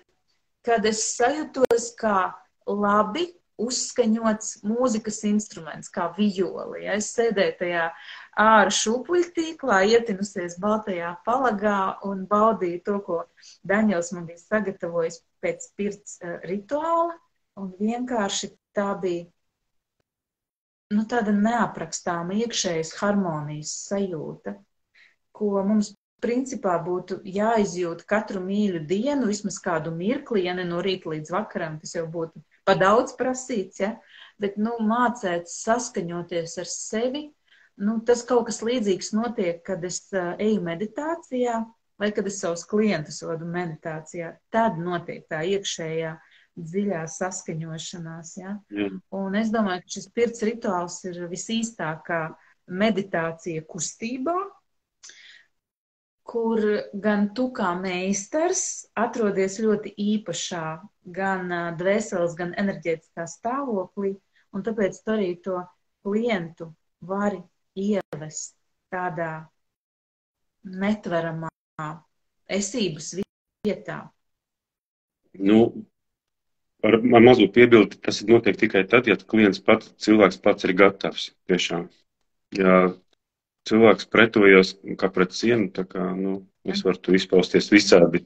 kad es sajūtos kā labi uzskaņots mūzikas instruments, kā violi. Ja. Es sēdēju tajā āra šūpuļtīklā, ietinusies baltajā palagā un baudīju to, ko Daņils man bija sagatavojis pēc pirts rituāla. Un vienkārši tā bija tāda neaprakstāma iekšējas harmonijas sajūta, ko mums principā būtu jāizjūt katru mīļu dienu, vismaz kādu mirkli, ja ne no rīta līdz vakaram, tas jau būtu pa daudz prasīts, ja? Bet mācēt saskaņoties ar sevi, tas kaut kas līdzīgs notiek, kad es eju meditācijā vai kad es savus klientus vadu meditācijā, tad notiek tā iekšējā dziļā saskaņošanās, ja? Un es domāju, ka šis pirts rituāls ir visīstākā meditācija kustībā, kur gan tu kā meistars atrodies ļoti īpašā gan dvēseles, gan enerģētiskā stāvoklī, un tāpēc tu arī to klientu vari ievest tādā netveramā esības vietā. Ar mazu piebildi, tas notiek tikai tad, ja cilvēks pats ir gatavs, tiešām. Ja cilvēks pretojas kā pret sienu, tā kā, es varu tu izpausties visādi.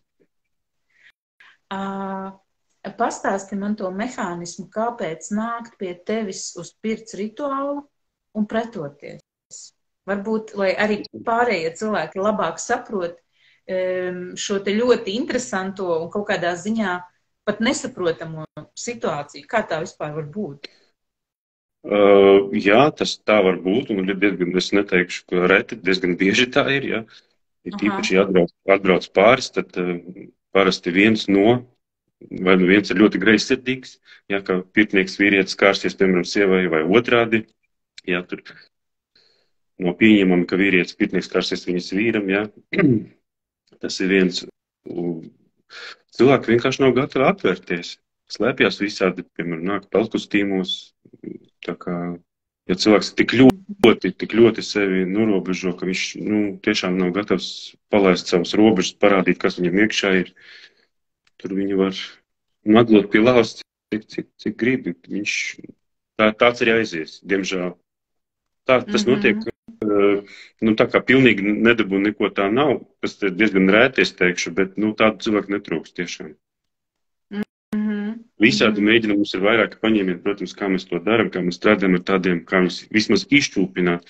Pastāsti man to mehānismu, kāpēc nākt pie tevis uz pirts rituālu un pretoties. Varbūt, lai arī pārējie cilvēki labāk saprot šo te ļoti interesanto un kaut kādā ziņā pat nesaprotamo situāciju. Kā tā vispār var būt? Jā, tas tā var būt, un diezgan, es neteikšu, ka reti, diezgan bieži tā ir, ja. Ja tīpaši atbrauc pāris, tad parasti viens ir ļoti greizsirdīgs, ja, ka pirtnieks vīrietis kārsties, piemēram, sievai vai otrādi, ja, tur no pieņemami, ka vīrietis pirtnieks kārsties viņas vīram, ja. Tas ir viens. Cilvēki vienkārši nav gatavi atvērties. Slēpjās visādi, piemēram, nāk pelkostīmos, tā kā Ja cilvēks tik ļoti sevi norobežo, ka viņš, tiešām nav gatavs palaist savas robežas, parādīt, kas viņam iekšā ir, tur viņi var naglot pie lauz, cik gribi. Viņš tāds arī aizies, diemžēl. Tas notiek, tā kā pilnīgi nedabū neko tā nav, tas diezgan rēti, es teikšu, bet, tādu cilvēku netrūkst tiešām. Visādi mēģinām, mums ir vairāki paņēmieni, protams, kā mēs to darām, kā mēs strādājam ar tādiem, kā mēs vismaz izčūpināt,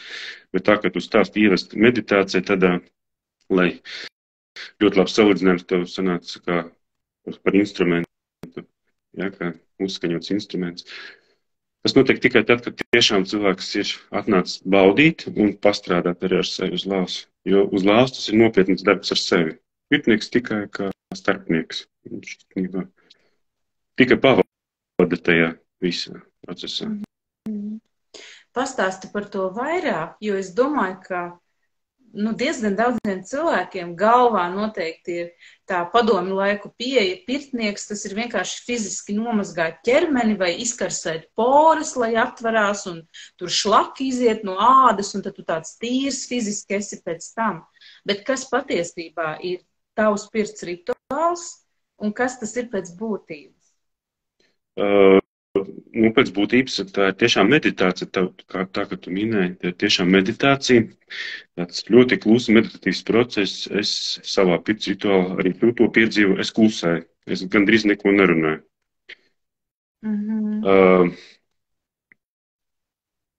bet tā, ka tu stāsti ievest meditāciju tādā, lai ļoti labs salīdzinājums tev sanāca kā par instrumentu, kā uzskaņots instruments. Tas notiek tikai tad, kad tiešām cilvēks ir atnācis baudīt un pastrādāt arī ar sevi uz lausu, jo uz lausu tas ir nopietns darbs ar sevi. Pirtnieks tikai kā starpnieks. Viņš tikai pavada tajā visā procesā. Pastāsti par to vairāk, jo es domāju, ka diezgan daudziem cilvēkiem galvā noteikti ir tā padomju laiku pieeja. Pirtnieks, tas ir vienkārši fiziski nomazgāt ķermeni vai izkarsēt poras, lai atvarās, un tur šlaki iziet no ādas, un tad tu tāds tīrs fiziski esi pēc tam. Bet kas patiesībā ir tavs pirts rituāls, un kas tas ir pēc būtības? Pēc būtības tā ir tiešām meditācija, tā kā tu minēji, tā ir tiešām meditācija, tāds ļoti klusa meditatīvs process. Es savā pirts rituālā arī to piedzīvu, es klusēju, es gandrīz neko nerunāju.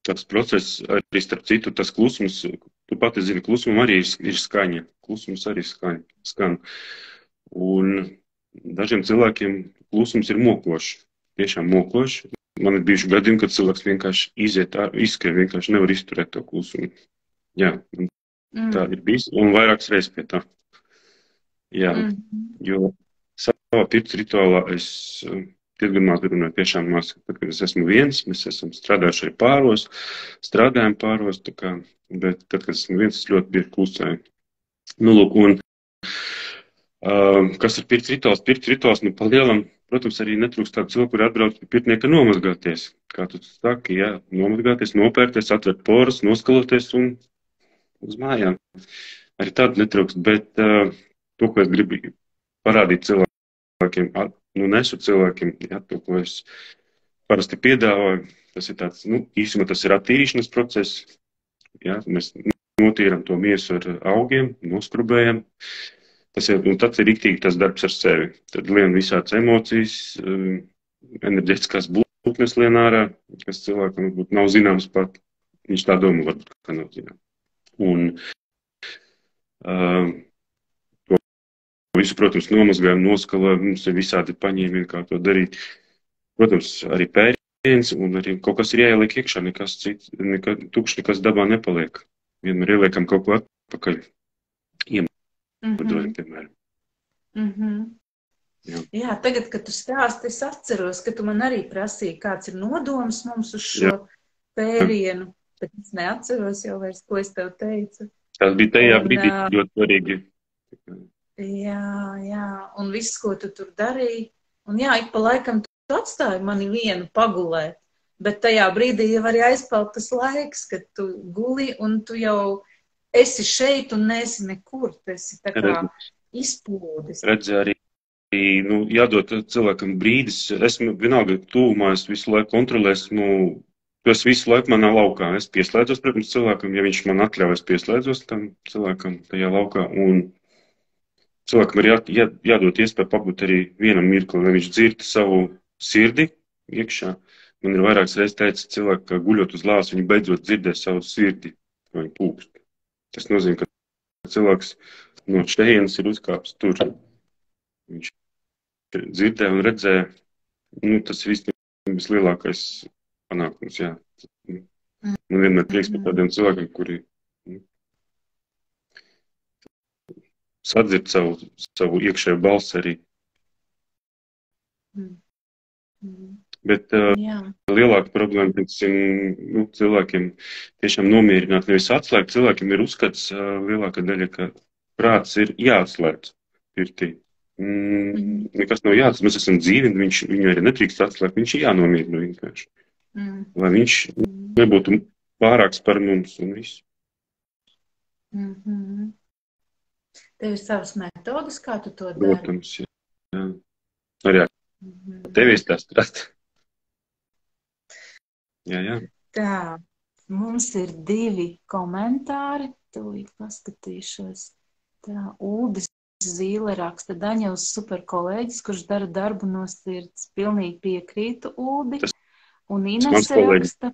Tāds process arī starp citu, tas klusums, tu pati zini, klusumam arī ir skaņa, klusums arī skan. Un dažiem cilvēkiem klusums ir mokošs. Tiešām mokoši. Man ir bijuši gadījumi, kad cilvēks vienkārši izskrien, vienkārši nevar izturēt to klusumu. Jā, tā ir bijis, un vairākas reizes pie tā. Jā, jo savā pirts rituālā es diezgan maz runāju, tiešām maz, tad, kad es esmu viens, mēs esam strādājuši arī pāros, strādājam pāros, bet tad, kad esmu viens, es ļoti bieži klusēju. Lūk, un kas ir pirts rituāls? Pirts rituāls, pa lielam, protams, arī netrūkst tādu cilvēku, kuri atbrauc pie pirtnieka nomazgāties. Kā tu saki, jā, nomazgāties, nopērties, atvērt poras, noskaloties un uz mājām. Arī tādu netrūkst, bet to, ko es gribu parādīt cilvēkiem, nesu cilvēkiem, jā, to, ko es parasti piedāvāju, tas ir tāds, īsumā tas ir attīrīšanas process, jā, mēs notīram to miesu ar augiem, noskrubējam. Tas ir riktīgi tas darbs ar sevi. Tad lien visādas emocijas, enerģētiskās būtnes lien ārā, kas cilvēkam varbūt nav zināms pat. Viņš tā domā, varbūt, ka nav zināms. Un to visu, protams, nomazgājam, noskalojam, mums ir visādi paņēmieni, kā to darīt. Protams, arī pēriens, un arī kaut kas ir jāieliek iekšā, nekas cits, tukšs nekas dabā nepaliek. Vienmēr ieliekam kaut ko atpakaļ. Piemēram. Jā, tagad, kad tu stāsti, es atceros, ka tu man arī prasīji, kāds ir nodoms mums uz šo pērienu, bet es neatceros jau vairs, ko es tev teicu. Tas bija tajā brīdī ļoti svarīgi. Jā, un viss, ko tu tur darīji, un jā, ik pa laikam tu atstāji mani vienu pagulēt, bet tajā brīdī jau arī aizpeld tas laiks, kad tu guli un tu jau esi šeit un neesi nekur, tu esi tā kā izplūdis. Redzi arī, jādod cilvēkam brīdis, esmu vienalga tuvumā, es visu laiku kontrolēju, tu esi visu laiku manā laukā, es pieslēdzos, protams, cilvēkam, ja viņš man atļauj, es pieslēdzos tam cilvēkam tajā laukā, un cilvēkam ir jādod iespēju pabūt arī vienam mirkli, lai viņš dzird savu sirdi iekšā. Man ir vairākas reizes teicis cilvēki, ka guļot uz lāvas, viņi beidzot dzirdē savu sirdi, ko viņi pūkst. Tas nozīmē, ka cilvēks no šejienes ir uzkāpis tur. Viņš dzirdē un redzē, tas vislielākais panākums, jā. Man vienmēr prieks par tādiem cilvēkiem, kuri sadzird savu iekšējo balsi arī. Bet lielāka problēma, teiksim, cilvēkiem tiešām nomierināt, nevis atslēgt. Cilvēkiem ir uzskats lielākā daļa, ka prāts ir jāatslēdz pirtī. Nekas nav jāatslēdz, mēs esam dzīvi, viņu arī netrīkst atslēgt, viņš ir jānomierina vienkārši. Lai viņš nebūtu pārāks par mums un visu. Tev ir savas metodas, kā tu to dari? Protams, jā. Arī tev ir tas strāst. Jā. Tā, mums ir 2 komentāri, tūlīt paskatīšos. Tā, Uldis Zīle raksta, Daņevs super kolēģis, kurš dara darbu no sirds. Pilnīgi piekrītu, Uldi. Un Inese raksta,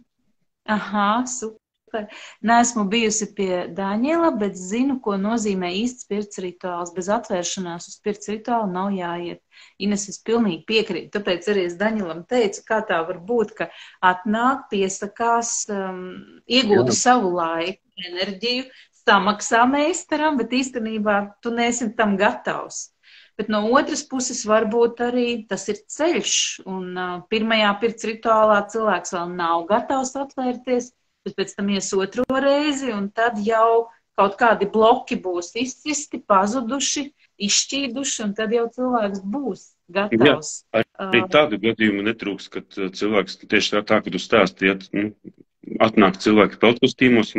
super. Neesmu bijusi pie Daņela, bet zinu, ko nozīmē īsts pirts rituāls. Bez atvēršanās uz pirts rituālu nav jāiet. Ines, es pilnīgi piekrītu, tāpēc arī es Daņelam teicu, kā tā var būt, ka atnāk, piesakās, iegūda savu laiku, enerģiju, samaksā meistaram, bet īstenībā tu neesi tam gatavs. Bet no otras puses varbūt arī tas ir ceļš, un pirmajā pirts rituālā cilvēks vēl nav gatavs atvērties, bet pēc tam ies otro reizi, un tad jau kaut kādi bloki būs izcisti, pazuduši, izšķīduši, un tad jau cilvēks būs gatavs. Jā, arī tādu gadījumu netrūks, kad cilvēks tieši tā, ka tu stāsti, atnāk cilvēki peltkostīmos,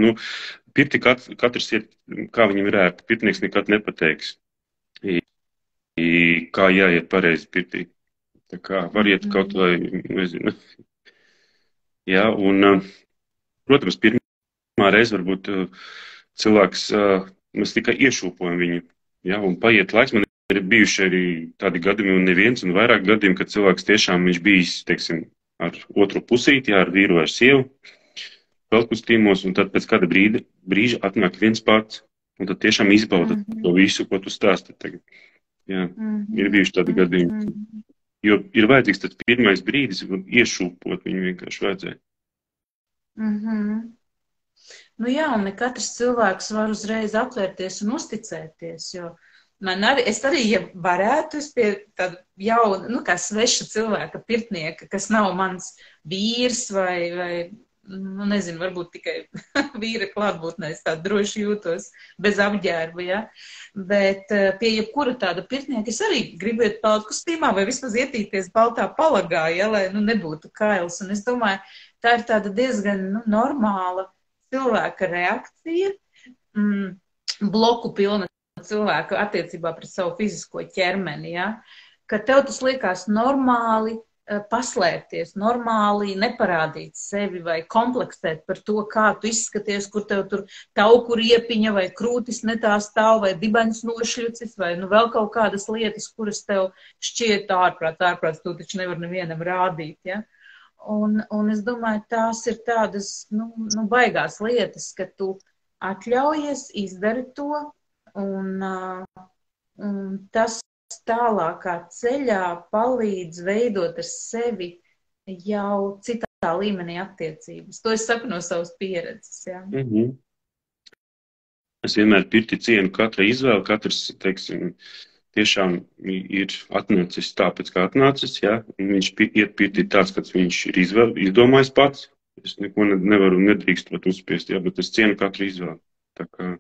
pirti katrs iet, kā viņam ir ērti, pirtnieks nekad nepateiks, kā jāiet pareizi pirtī. Tā kā var iet kaut vai, nezinu. Jā, un, protams, pirmā reize varbūt cilvēks, mēs tikai iešūpojam viņu, jā, un paiet laiks. Man ir bijuši arī tādi gadījumi, un neviens, un vairāk gadījumi, kad cilvēks tiešām viņš bijis, teiksim, ar otru pusīti, jā, ar vīru vai sievu, peltkostīmos, un tad pēc kāda brīža atnāk viens pats, un tad tiešām izbauda to visu, ko tu stāsti tagad. Jā, ir bijuši tādi gadījumi. Jo ir vajadzīgs tad pirmais brīdis, iešūpot viņu vienkārši vajadzēja. Nu jā, un ne katrs cilvēks var uzreiz atvērties un uzticēties, jo es arī, ja varētu, es pie tāda jauna, kā sveša cilvēka, pirtnieka, kas nav mans vīrs vai nezinu, varbūt tikai vīra klātbūtnē, es tā droši jūtos bez apģērba, ja? Bet pie jebkura tāda pirtnieka es arī gribētu peltkostīmā vai vismaz ietīties baltā palagā, ja, lai nebūtu kails. Un es domāju, tā ir tāda diezgan normāla cilvēka reakcija, bloku pilna cilvēka attiecībā pret savu fizisko ķermeni, ja? Ka tev tas liekas normāli paslēpties, normāli neparādīt sevi vai kompleksēt par to, kā tu izskaties, kur tev tur tauku riepiņa vai krūtis netā stāv vai dibaņas nošļucis vai vēl kaut kādas lietas, kuras tev šķiet ārprāts, tu taču nevar nevienam rādīt, ja? Un es domāju, tās ir tādas, baigās lietas, ka tu atļaujies, izdari to, un tas tālākā ceļā palīdz veidot ar sevi jau citā līmenī attiecības. To es saku no savas pieredzes, jā. Es vienmēr pirti cienu katra izvēle, katrs, teiksim, tiešām ir atnācis tāpēc, kā atnācis, jā. Viņš iet pirti tāds, kāds viņš ir izdomājis pats. Es neko nevaru, nedrīkst pat uzspiest, jā, bet es cienu katru izvēli. Tā kā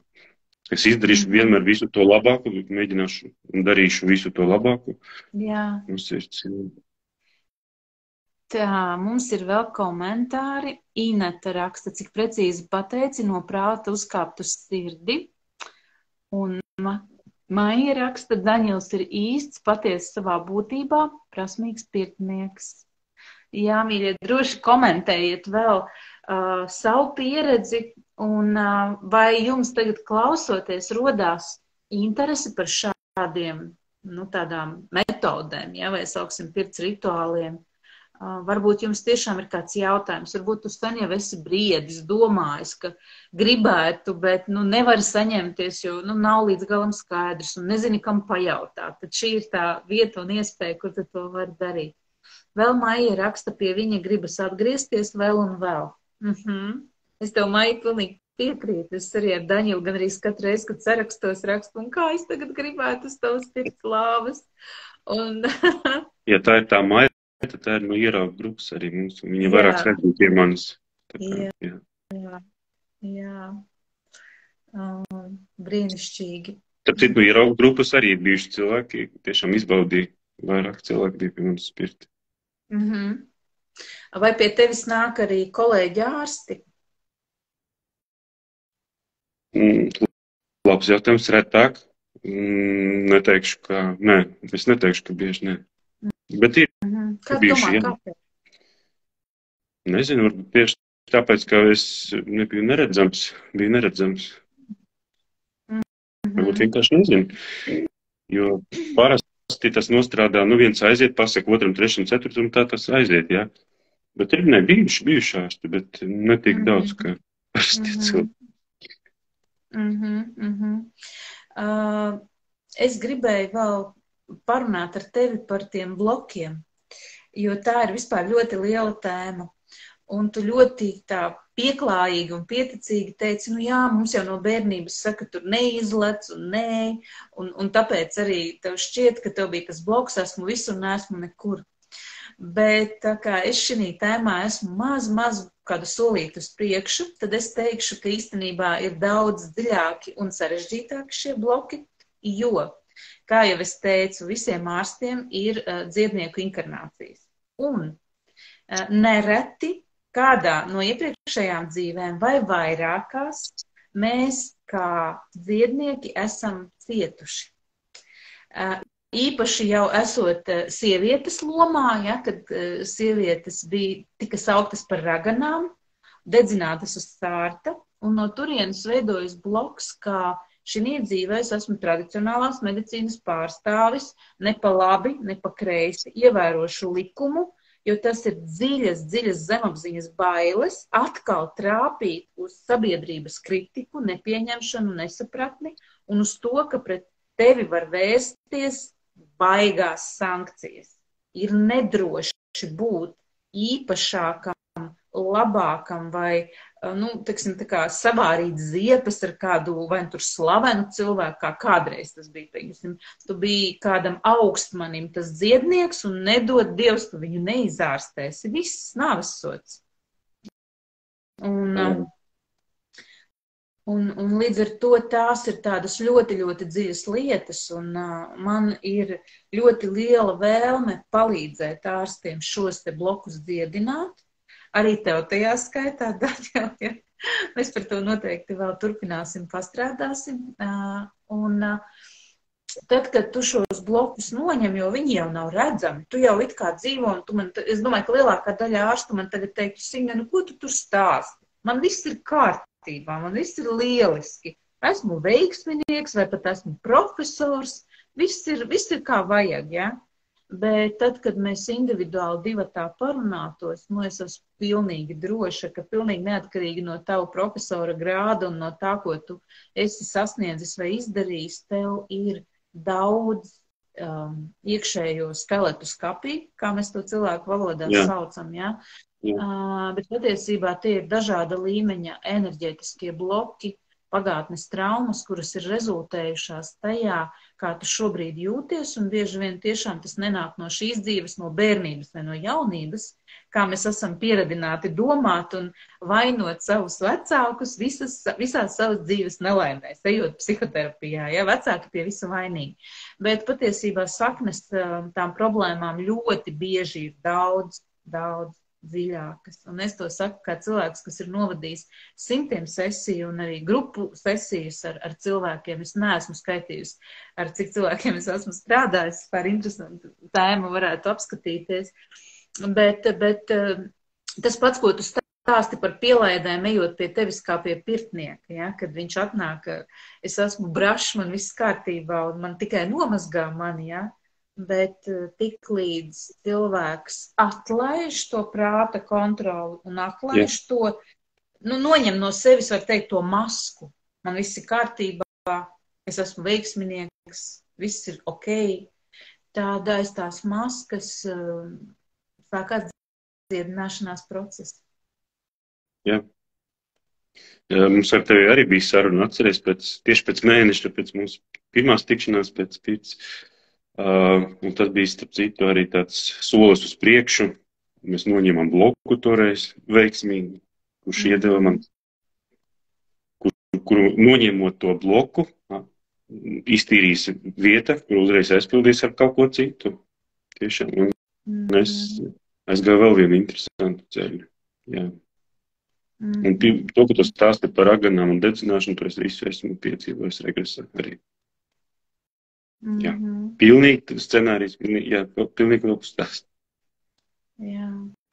es izdarīšu vienmēr visu to labāku, mēģināšu un darīšu visu to labāku. Jā. Mums ir cīņa. Tā, mums ir vēl komentāri. Ineta raksta, cik precīzi pateici, no prāta uzkāpt uz sirdi. Un Maija raksta, Daņels ir īsts, patiesi savā būtībā, prasmīgs pirtnieks. Jā, mīļie, droši komentējiet vēl savu pieredzi. Un vai jums tagad klausoties rodās interesi par šādiem, tādām metodēm, ja, vai sauksim pirts rituāliem? Varbūt jums tiešām ir kāds jautājums, varbūt tu sen jau esi briedis, domājis, ka gribētu, bet nevari saņemties, jo nav līdz galam skaidrs un nezini, kam pajautāt. Tad šī ir tā vieta un iespēja, kur tu to vari darīt. Vēl Maija raksta, pie viņa gribas atgriezties vēl un vēl. Es tev, Maija, pilnīgi piekrītu. Es arī ar Daņelu gan arī katru reizi, kad sarakstos rakstu, un kā es tagad gribētu uz tavas pirts lāvas. Ja tā ir tā Maija, tad tā ir no ierauga grupas arī mums, un viņa vairāk redzēt pie manis. Jā. Brīnišķīgi. Tad no ierauga grupas arī ir bijuši cilvēki, tiešām izbaudīja, vairāk cilvēki bija pie manis pirti. Vai pie tevis nāk arī kolēģi ārsti? Labs jautājums, retāk. Neteikšu, ka, nē, es neteikšu, ka bieži nē. Bet ir Kā bijuši, domā, jā. kāpēc? Nezinu, varbūt tieši tāpēc, ka es nebiju neredzams, biju neredzams. Varbūt vienkārši nezinu. Jo parasti tas nostrādā, nu viens aiziet, pasaka otram, trešam, ceturtam, tā tas aiziet, jā. Bet ir bijuši ārsti, bet ne tik daudz, kā parasti cilvēki. Es gribēju vēl parunāt ar tevi par tiem blokiem, jo tā ir vispār ļoti liela tēma. Un tu ļoti tā pieklājīgi un pieticīgi teici, nu jā, mums jau no bērnības saka, tur neizlec un nē, un tāpēc arī tev šķiet, ka tev bija tas bloks, esmu visur, neesmu nekur. Bet tā kā es šī tēmā esmu maz kādu solīti uz priekšu, tad es teikšu, ka īstenībā ir daudz dziļāki un sarežģītāki šie bloki, jo, kā jau es teicu, visiem ārstiem ir dziednieku inkarnācijas. Un nereti kādā no iepriekšējām dzīvēm vai vairākās mēs kā dziednieki esam cietuši. Īpaši jau esot sievietes lomā, ja, kad sievietes tika sauktas par raganām, dedzinātas uz sārta, un no turienes veidojas bloks, kā šī dzīvē es esmu tradicionālās medicīnas pārstāvis, ne pa labi, ne pa kreisi, ievērošu likumu, jo tas ir dziļas zemapziņas bailes atkal trāpīt uz sabiedrības kritiku, nepieņemšanu, nesapratni, un uz to, ka pret tevi var vērsties baigās sankcijas. Ir nedroši būt īpašākam, labākam vai, nu, teiksim, tā kā savārīt ziepes ar kādu vai tur slavenu cilvēku, kā kādreiz tas bija, teiksim, tu biji kādam augstmanim tas dziednieks un nedod Dievs, tu viņu neizārstēsi. Viss nāvesots. Un līdz ar to tās ir tādas ļoti dziļas lietas, un man ir ļoti liela vēlme palīdzēt ārstiem šos te blokus dziedināt. Arī tev tajā skaitā, Daņa, ja? Mēs par to noteikti vēl turpināsim, pastrādāsim. Un tad, kad tu šos blokus noņem, jo viņi jau nav redzami, tu jau it kā dzīvo, un tu man, es domāju, ka lielākā daļa ārstu man tagad teiktu, Signe, nu ko tu tur stāsti? Man viss ir kārtībā, man viss ir lieliski. Esmu veiksminieks vai pat esmu profesors, viss ir kā vajag, ja? Bet tad, kad mēs individuāli divatā parunātos, nu es esmu pilnīgi droša, ka pilnīgi neatkarīgi no tavu profesora grāda un no tā, ko tu esi sasniedzis vai izdarījis, tev ir daudz iekšējo skeletu skapī, kā mēs to cilvēku valodā saucam, ja? Bet patiesībā tie ir dažāda līmeņa enerģētiskie bloki, pagātnes traumas, kuras ir rezultējušās tajā, kā tu šobrīd jūties, un bieži vien tiešām tas nenāk no šīs dzīves, no bērnības vai no jaunības, kā mēs esam pieradināti domāt un vainot savus vecākus visās savas dzīves nelaimēs, ejot psihoterapijā, ja, vecāki pie visu vainīgi. Bet patiesībā saknes tām problēmām ļoti bieži ir daudz dziļākas. Un es to saku kā cilvēks, kas ir novadījis simtiem sesiju un arī grupu sesijas ar cilvēkiem. Es neesmu skaitījusi, ar cik cilvēkiem es esmu strādājis, par interesantu tēmu varētu apskatīties. Bet tas pats, ko tu stāsti par pielaidēm, ejot pie tevis kā pie pirtnieka, ja? Kad viņš atnāk, es esmu brašs, man viss kārtībā un man tikai nomazgā mani, ja? Bet tik līdz cilvēks atlaiž to prāta kontroli un atlaiž to, nu, noņem no sevis, var teikt, to masku. Man viss ir kārtībā, es esmu veiksminieks, viss ir ok. Tāda aiz tās maskas sākās dziedināšanās process. Jā. Mums ar tevi arī bija saruna, atceries, tieši pēc mēneša, pēc mūsu pirmās tikšanās, pēc pits. Un tas bija, starp citu, arī tāds solis uz priekšu. Mēs noņemam bloku toreiz veiksmīgi, kurš iedeva man, kuru noņemot to bloku, iztīrīs vieta, kur uzreiz aizpildīs ar kaut ko citu. Tiešām. Un es aizgāju vēl vienu interesantu ceļu. Jā. Un to, ka tu stāsti par raganām un dedzināšanu, to es visu esmu piedzīvojis regresā arī. Jā. Pilnīgi scenārijs, pilnīgi vēl stāst. Jā.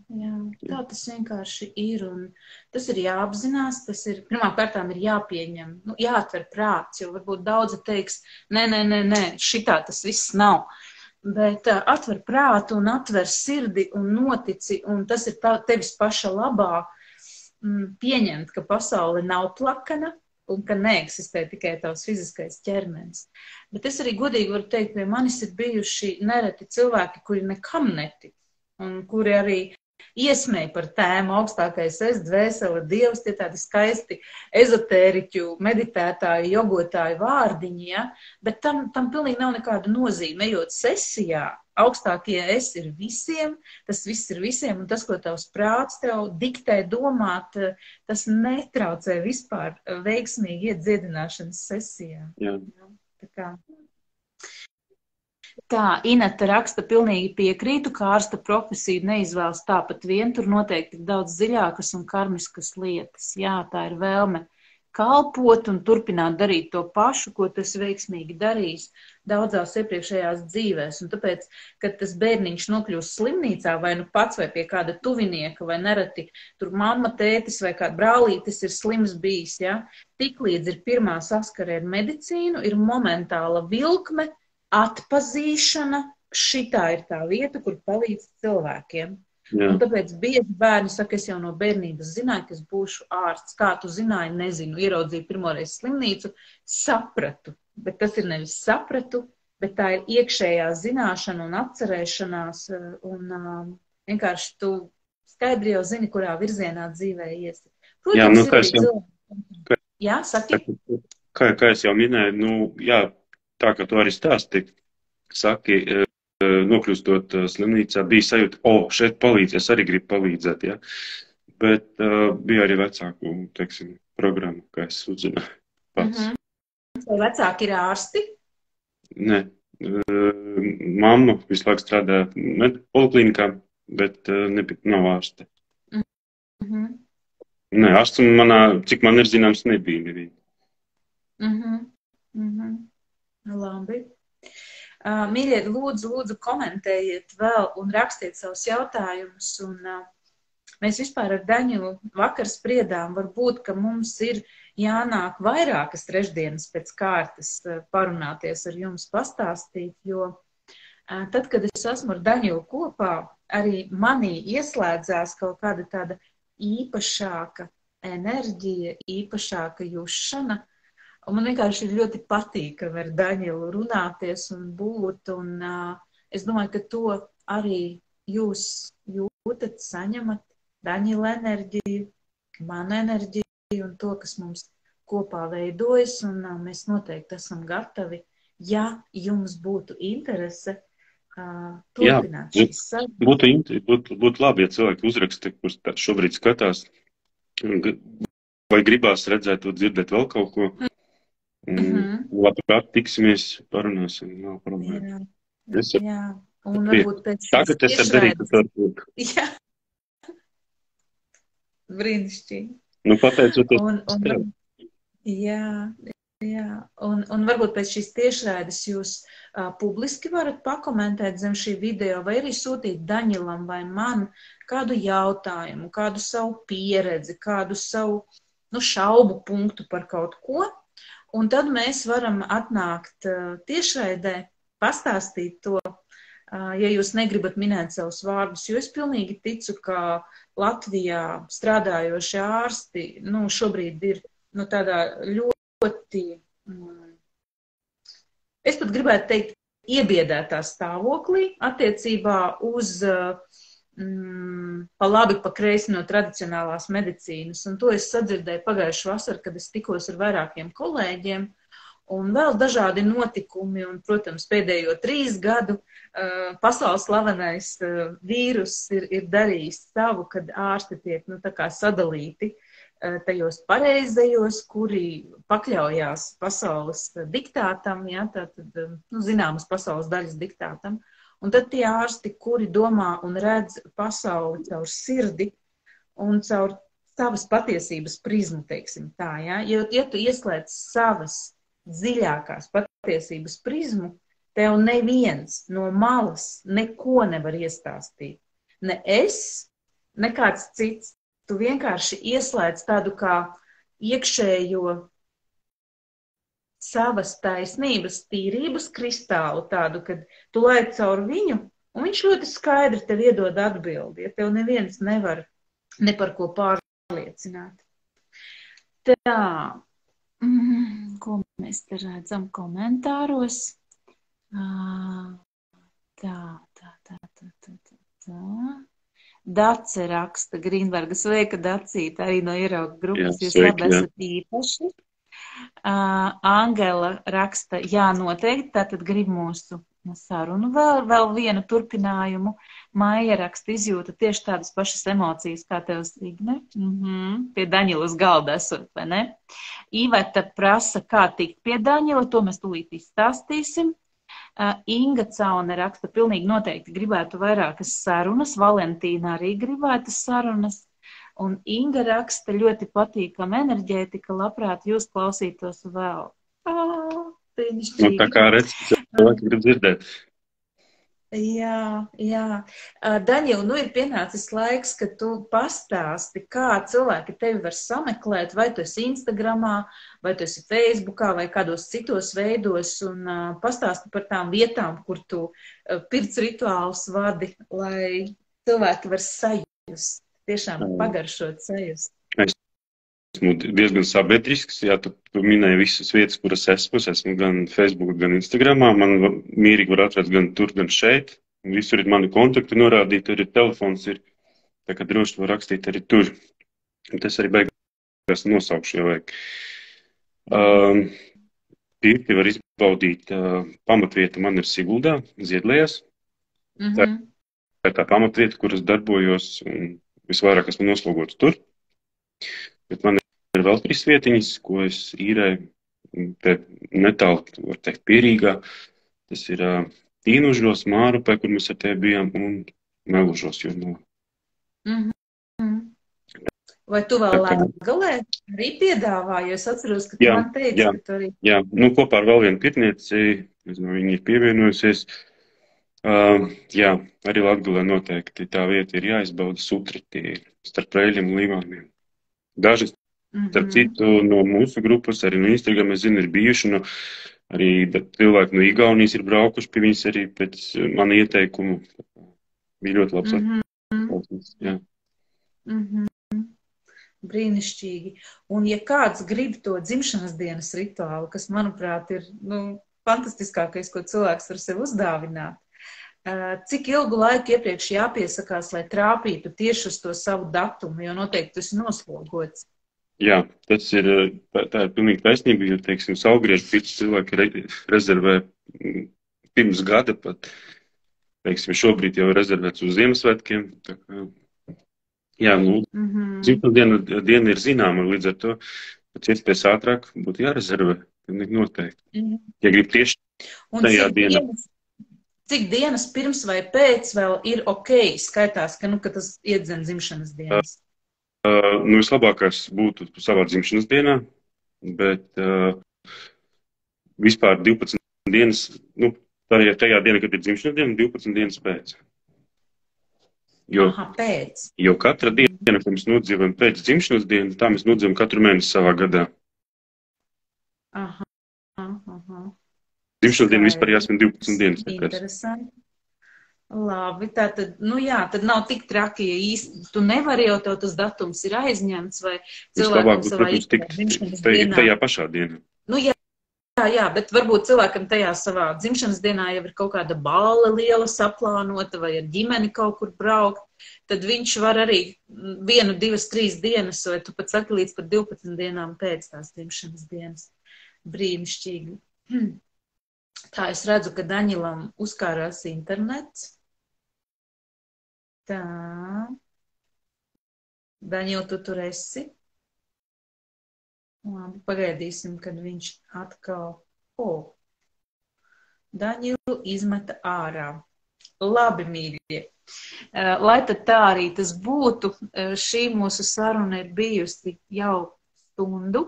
Tā tas vienkārši ir, un tas ir jāapzinās, tas ir, pirmkārtām ir jāpieņem, jāatver prāts, jo varbūt daudzi teiks, nē, šitā tas viss nav. Bet atver prātu un atver sirdi un notici, un tas ir tevis paša labā, pieņemt, ka pasaule nav plakana un ka neeksistē tikai tavs fiziskais ķermenis. Bet es arī godīgi varu teikt, pie manis ir bijuši nereti cilvēki, kuri nekam netic, un kuri arī iesmēja par tēmu augstākais es, dvēsele, dievs, tie tādi skaisti ezotēriķu, meditētāju, jogotāju vārdiņi, ja? Bet tam pilnīgi nav nekāda nozīme. Ejot sesijā, augstākie es ir visiem, tas viss ir visiem, un tas, ko tavs prāts tev diktē domāt, tas netraucē vispār veiksmīgi iet dziedināšanas sesijā. Jā. Tā kā. Tā, Ineta raksta, pilnīgi piekrītu, ka ārsta profesiju neizvēlas tāpat vien, tur noteikti ir daudz dziļākas un karmiskas lietas. Jā, tā ir vēlme kalpot un turpināt darīt to pašu, ko tas veiksmīgi darīs daudzās iepriekšējās dzīvēs. Un tāpēc, kad tas bērniņš nokļūst slimnīcā, vai nu pats, vai pie kāda tuvinieka, vai nereti tur mamma, tētis vai kāda brālītis ir slims bijis, ja? Tiklīdz ir pirmā saskare ar medicīnu, ir momentāla vilkme, atpazīšana, šitā ir tā vieta, kur palīdz cilvēkiem. Jā. Un tāpēc bieži bērni saka, es jau no bērnības zināju, ka es būšu ārsts. Kā tu zināji, nezinu, ieraudzīju pirmoreiz slimnīcu, sapratu. Bet tas ir nevis sapratu, bet tā ir iekšējā zināšana un atcerēšanās. Un vienkārši tu skaidri jau zini, kurā virzienā dzīvē iesi. Protams, jā, saki? Kā es jau minēju, jā, tā, ka tu arī stāsti, saki, nokļūstot slimnīcā, bija sajūta, šeit palīdz, es arī gribu palīdzēt, ja? Bet bija arī vecāku, teiksim, programma, kā es uzzināju pats. Vai vecāki ir ārsti? Nē. Mamma visu laiku strādāja poliklinikā, bet nav ārste. Nē, ārsts manā, cik man ir zināms, nebija neviena. Labi. Mīļie, lūdzu komentējiet vēl un rakstiet savus jautājumus. Un mēs vispār ar Daņu vakar spriedām, varbūt, ka mums ir jānāk vairākas trešdienas pēc kārtas parunāties ar jums, pastāstīt, jo tad, kad es esmu ar Daņu kopā, arī manī ieslēdzās kaut kāda tāda īpašāka enerģija, īpašāka jušana. Un man vienkārši ir ļoti patīkami ar Daņilu runāties un būt, un es domāju, ka to arī jūs jūtat, saņemat, Daņila enerģiju, manu enerģiju un to, kas mums kopā veidojas, un mēs noteikti esam gatavi, ja jums būtu interese, turpināt šīs sarunas. Būtu labi, ja cilvēki uzraksta, kurš šobrīd skatās, vai gribās redzēt to, dzirdēt vēl kaut ko. Labprāt, tiksimies, parunāsim, nav problēma. Jā, un varbūt pēc tagad es ar darītu varbūt. Jā, brīnišķīgi. Pateicoties. Jā, un varbūt pēc šīs tiešraides jūs publiski varat pakomentēt zem šī video, vai arī sūtīt Daņilam vai man kādu jautājumu, kādu savu pieredzi, kādu savu šaubu punktu par kaut ko. Un tad mēs varam atnākt tiešraidē, pastāstīt to, ja jūs negribat minēt savus vārdus, jo es pilnīgi ticu, ka Latvijā strādājošie ārsti, šobrīd ir, tādā ļoti, es pat gribētu teikt, iebiedētā stāvoklī attiecībā uz pa labi, pa kreisi no tradicionālās medicīnas. Un to es sadzirdēju pagājušu vasaru, kad es tikos ar vairākiem kolēģiem. Un vēl dažādi notikumi, un, protams, pēdējo 3 gadu pasaules slavenais vīrus ir darījis savu, kad ārsti tiek tā kā sadalīti tajos pareizajos, kuri pakļaujās pasaules diktātam, ja, tātad, zināmas pasaules daļas diktātam. Un tad tie ārsti, kuri domā un redz pasauli caur sirdi un caur savas patiesības prizmu, teiksim tā, ja? Jo, ja tu ieslēdz savas dziļākās patiesības prizmu, tev neviens no malas neko nevar iestāstīt. Ne es, ne kāds cits. Tu vienkārši ieslēdz tādu kā iekšējo savas taisnības, tīrības kristālu, tādu, kad tu laid caur viņu, un viņš ļoti skaidri tev iedod atbildi, ja tev neviens nevar ne par ko pārliecināt. Tā, ko mēs te redzam komentāros? Tā. Dace raksta, Grīnberga, sveika, Dacīta, arī no ierauga grupas, jūs labi esat īpaši. Angela raksta, jā, noteikti, tātad grib mūsu sarunu vēl vienu turpinājumu. Maija raksta, izjūta tieši tādas pašas emocijas, kā tev, Signe. Pie Daņilas galda esot, vai ne? Iveta prasa, kā tikt pie Daņila, to mēs tūlīt izstāstīsim. Inga Caune raksta, pilnīgi noteikti gribētu vairākas sarunas, Valentīna arī gribētu sarunas, un Inga raksta, ļoti patīkama enerģētika, labprāt jūs klausītos vēl. Nu, tā kā redz, cilvēki grib dzirdēt. Jā. Daņil, nu ir pienācis laiks, ka tu pastāsti, kā cilvēki tevi var sameklēt, vai tu esi Instagramā, vai tu esi Facebookā, vai kādos citos veidos, un pastāsti par tām vietām, kur tu pirts rituālus vadi, lai cilvēki var sajust, tiešām pagaršot sajust. Esmu diezgan sabiedrisks, jā, tu minēji visas vietas, kuras esmu gan Facebook, gan Instagramā, man mierīgi var atrast gan tur, gan šeit, visur ir mani kontakti norādīti, arī telefons ir, tā kā droši var rakstīt arī tur. Un tas arī beigās nosaukšu, ja vajag. Pirti var izbaudīt, pamatvieta man ir Siguldā, Ziedlējās. Tā ir tā pamatvieta, kuras darbojos, un visvairāk esmu noslogots tur. Bet man ir vēl 3 vietiņas, ko es īrēju te netālu, var teikt, Pierīgā. Tas ir Tīnužos, Mārupē, kur mēs ar tevi bijām, un Melužos jūrmalā. Vai tu vēl Latgalē arī piedāvāji? Es atceros, ka tu man teici, ka tu arī... Jā, nu kopā ar vēl vienu pirtnieci, viņi ir pievienojusies. Jā, arī Latgalē noteikti tā vieta ir jāizbauda Sutritī, starp Reiļiem un Līvāniem. Daži, starp citu, no mūsu grupas, arī no Instagram, es zinu, ir bijuši, arī cilvēki no Igaunijas ir braukuši pie viņas arī pēc mani ieteikumu. Bija ļoti labs jā. Brīnišķīgi. Un ja kāds grib to dzimšanas dienas rituālu, kas, manuprāt, ir fantastiskākais, ko cilvēks var sev uzdāvināt, cik ilgu laiku iepriekš jāpiesakās, lai trāpītu tieši uz to savu datumu, jo noteikti tas ir noslogots? Jā, tā ir pilnīgi taisnība, jo, teiksim, saulgriežu pirts cilvēki rezervē pirms gada pat. Teiksim, šobrīd jau ir rezervēts uz Ziemassvētkiem. Tā kā, jā, dzimšanas diena ir zināma, līdz ar to pēc iespējas ātrāk būtu jārezervē. Pilnīgi noteikti. Ja grib tieši tajā dienā. Cik dienas pirms vai pēc vēl ir ok, skaitās, ka tas iedzen dzimšanas dienas? Vislabākais būtu savā dzimšanas dienā, bet vispār 12 dienas, tajā dienā, kad ir dzimšanas diena, 12 dienas pēc. Pēc. Jo katra diena, ko mēs nodzīvojam pēc dzimšanas dienas, tā mēs nodzīvojam katru mēnesi savā gadā. Dzimšanas diena vispār jāsvin 12 dienas. Interesanti. Labi, tātad, tad nav tik traki, ja īsti tu nevari jau tev tas datums ir aizņemts vai cilvēkam savā dzimšanas dienā. Tajā pašā dienā. Jā, bet varbūt cilvēkam tajā savā dzimšanas dienā jau ir kaut kāda balle liela saplānota vai ar ģimeni kaut kur braukt, tad viņš var arī 1, 2, 3 dienas, vai tu pat saki līdz pat 12 dienām pēc tās dzimšanas dienas. Brīnišķīgi. Tā es redzu, ka Daņilam uzkārās internets. Tā. Daņil, tu tur esi? Labi, pagaidīsim, kad viņš atkal... Daņilu izmeta ārā. Labi, mīļie. Lai tad tā arī tas būtu, šī mūsu saruna ir bijusi jau stundu.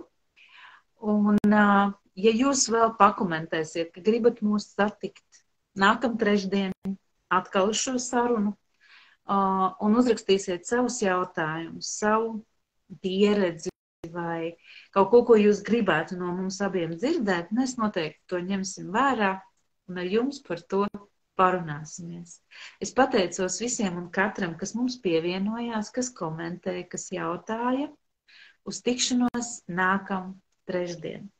Un, ja jūs vēl pakomentēsiet, ka gribat mūs satikt nākam trešdien atkal uz šo sarunu un uzrakstīsiet savus jautājumus, savu pieredzi vai kaut ko, ko jūs gribētu no mums abiem dzirdēt, mēs noteikti to ņemsim vērā un ar jums par to parunāsimies. Es pateicos visiem un katram, kas mums pievienojās, kas komentēja, kas jautāja. Uz tikšanos nākam trešdien.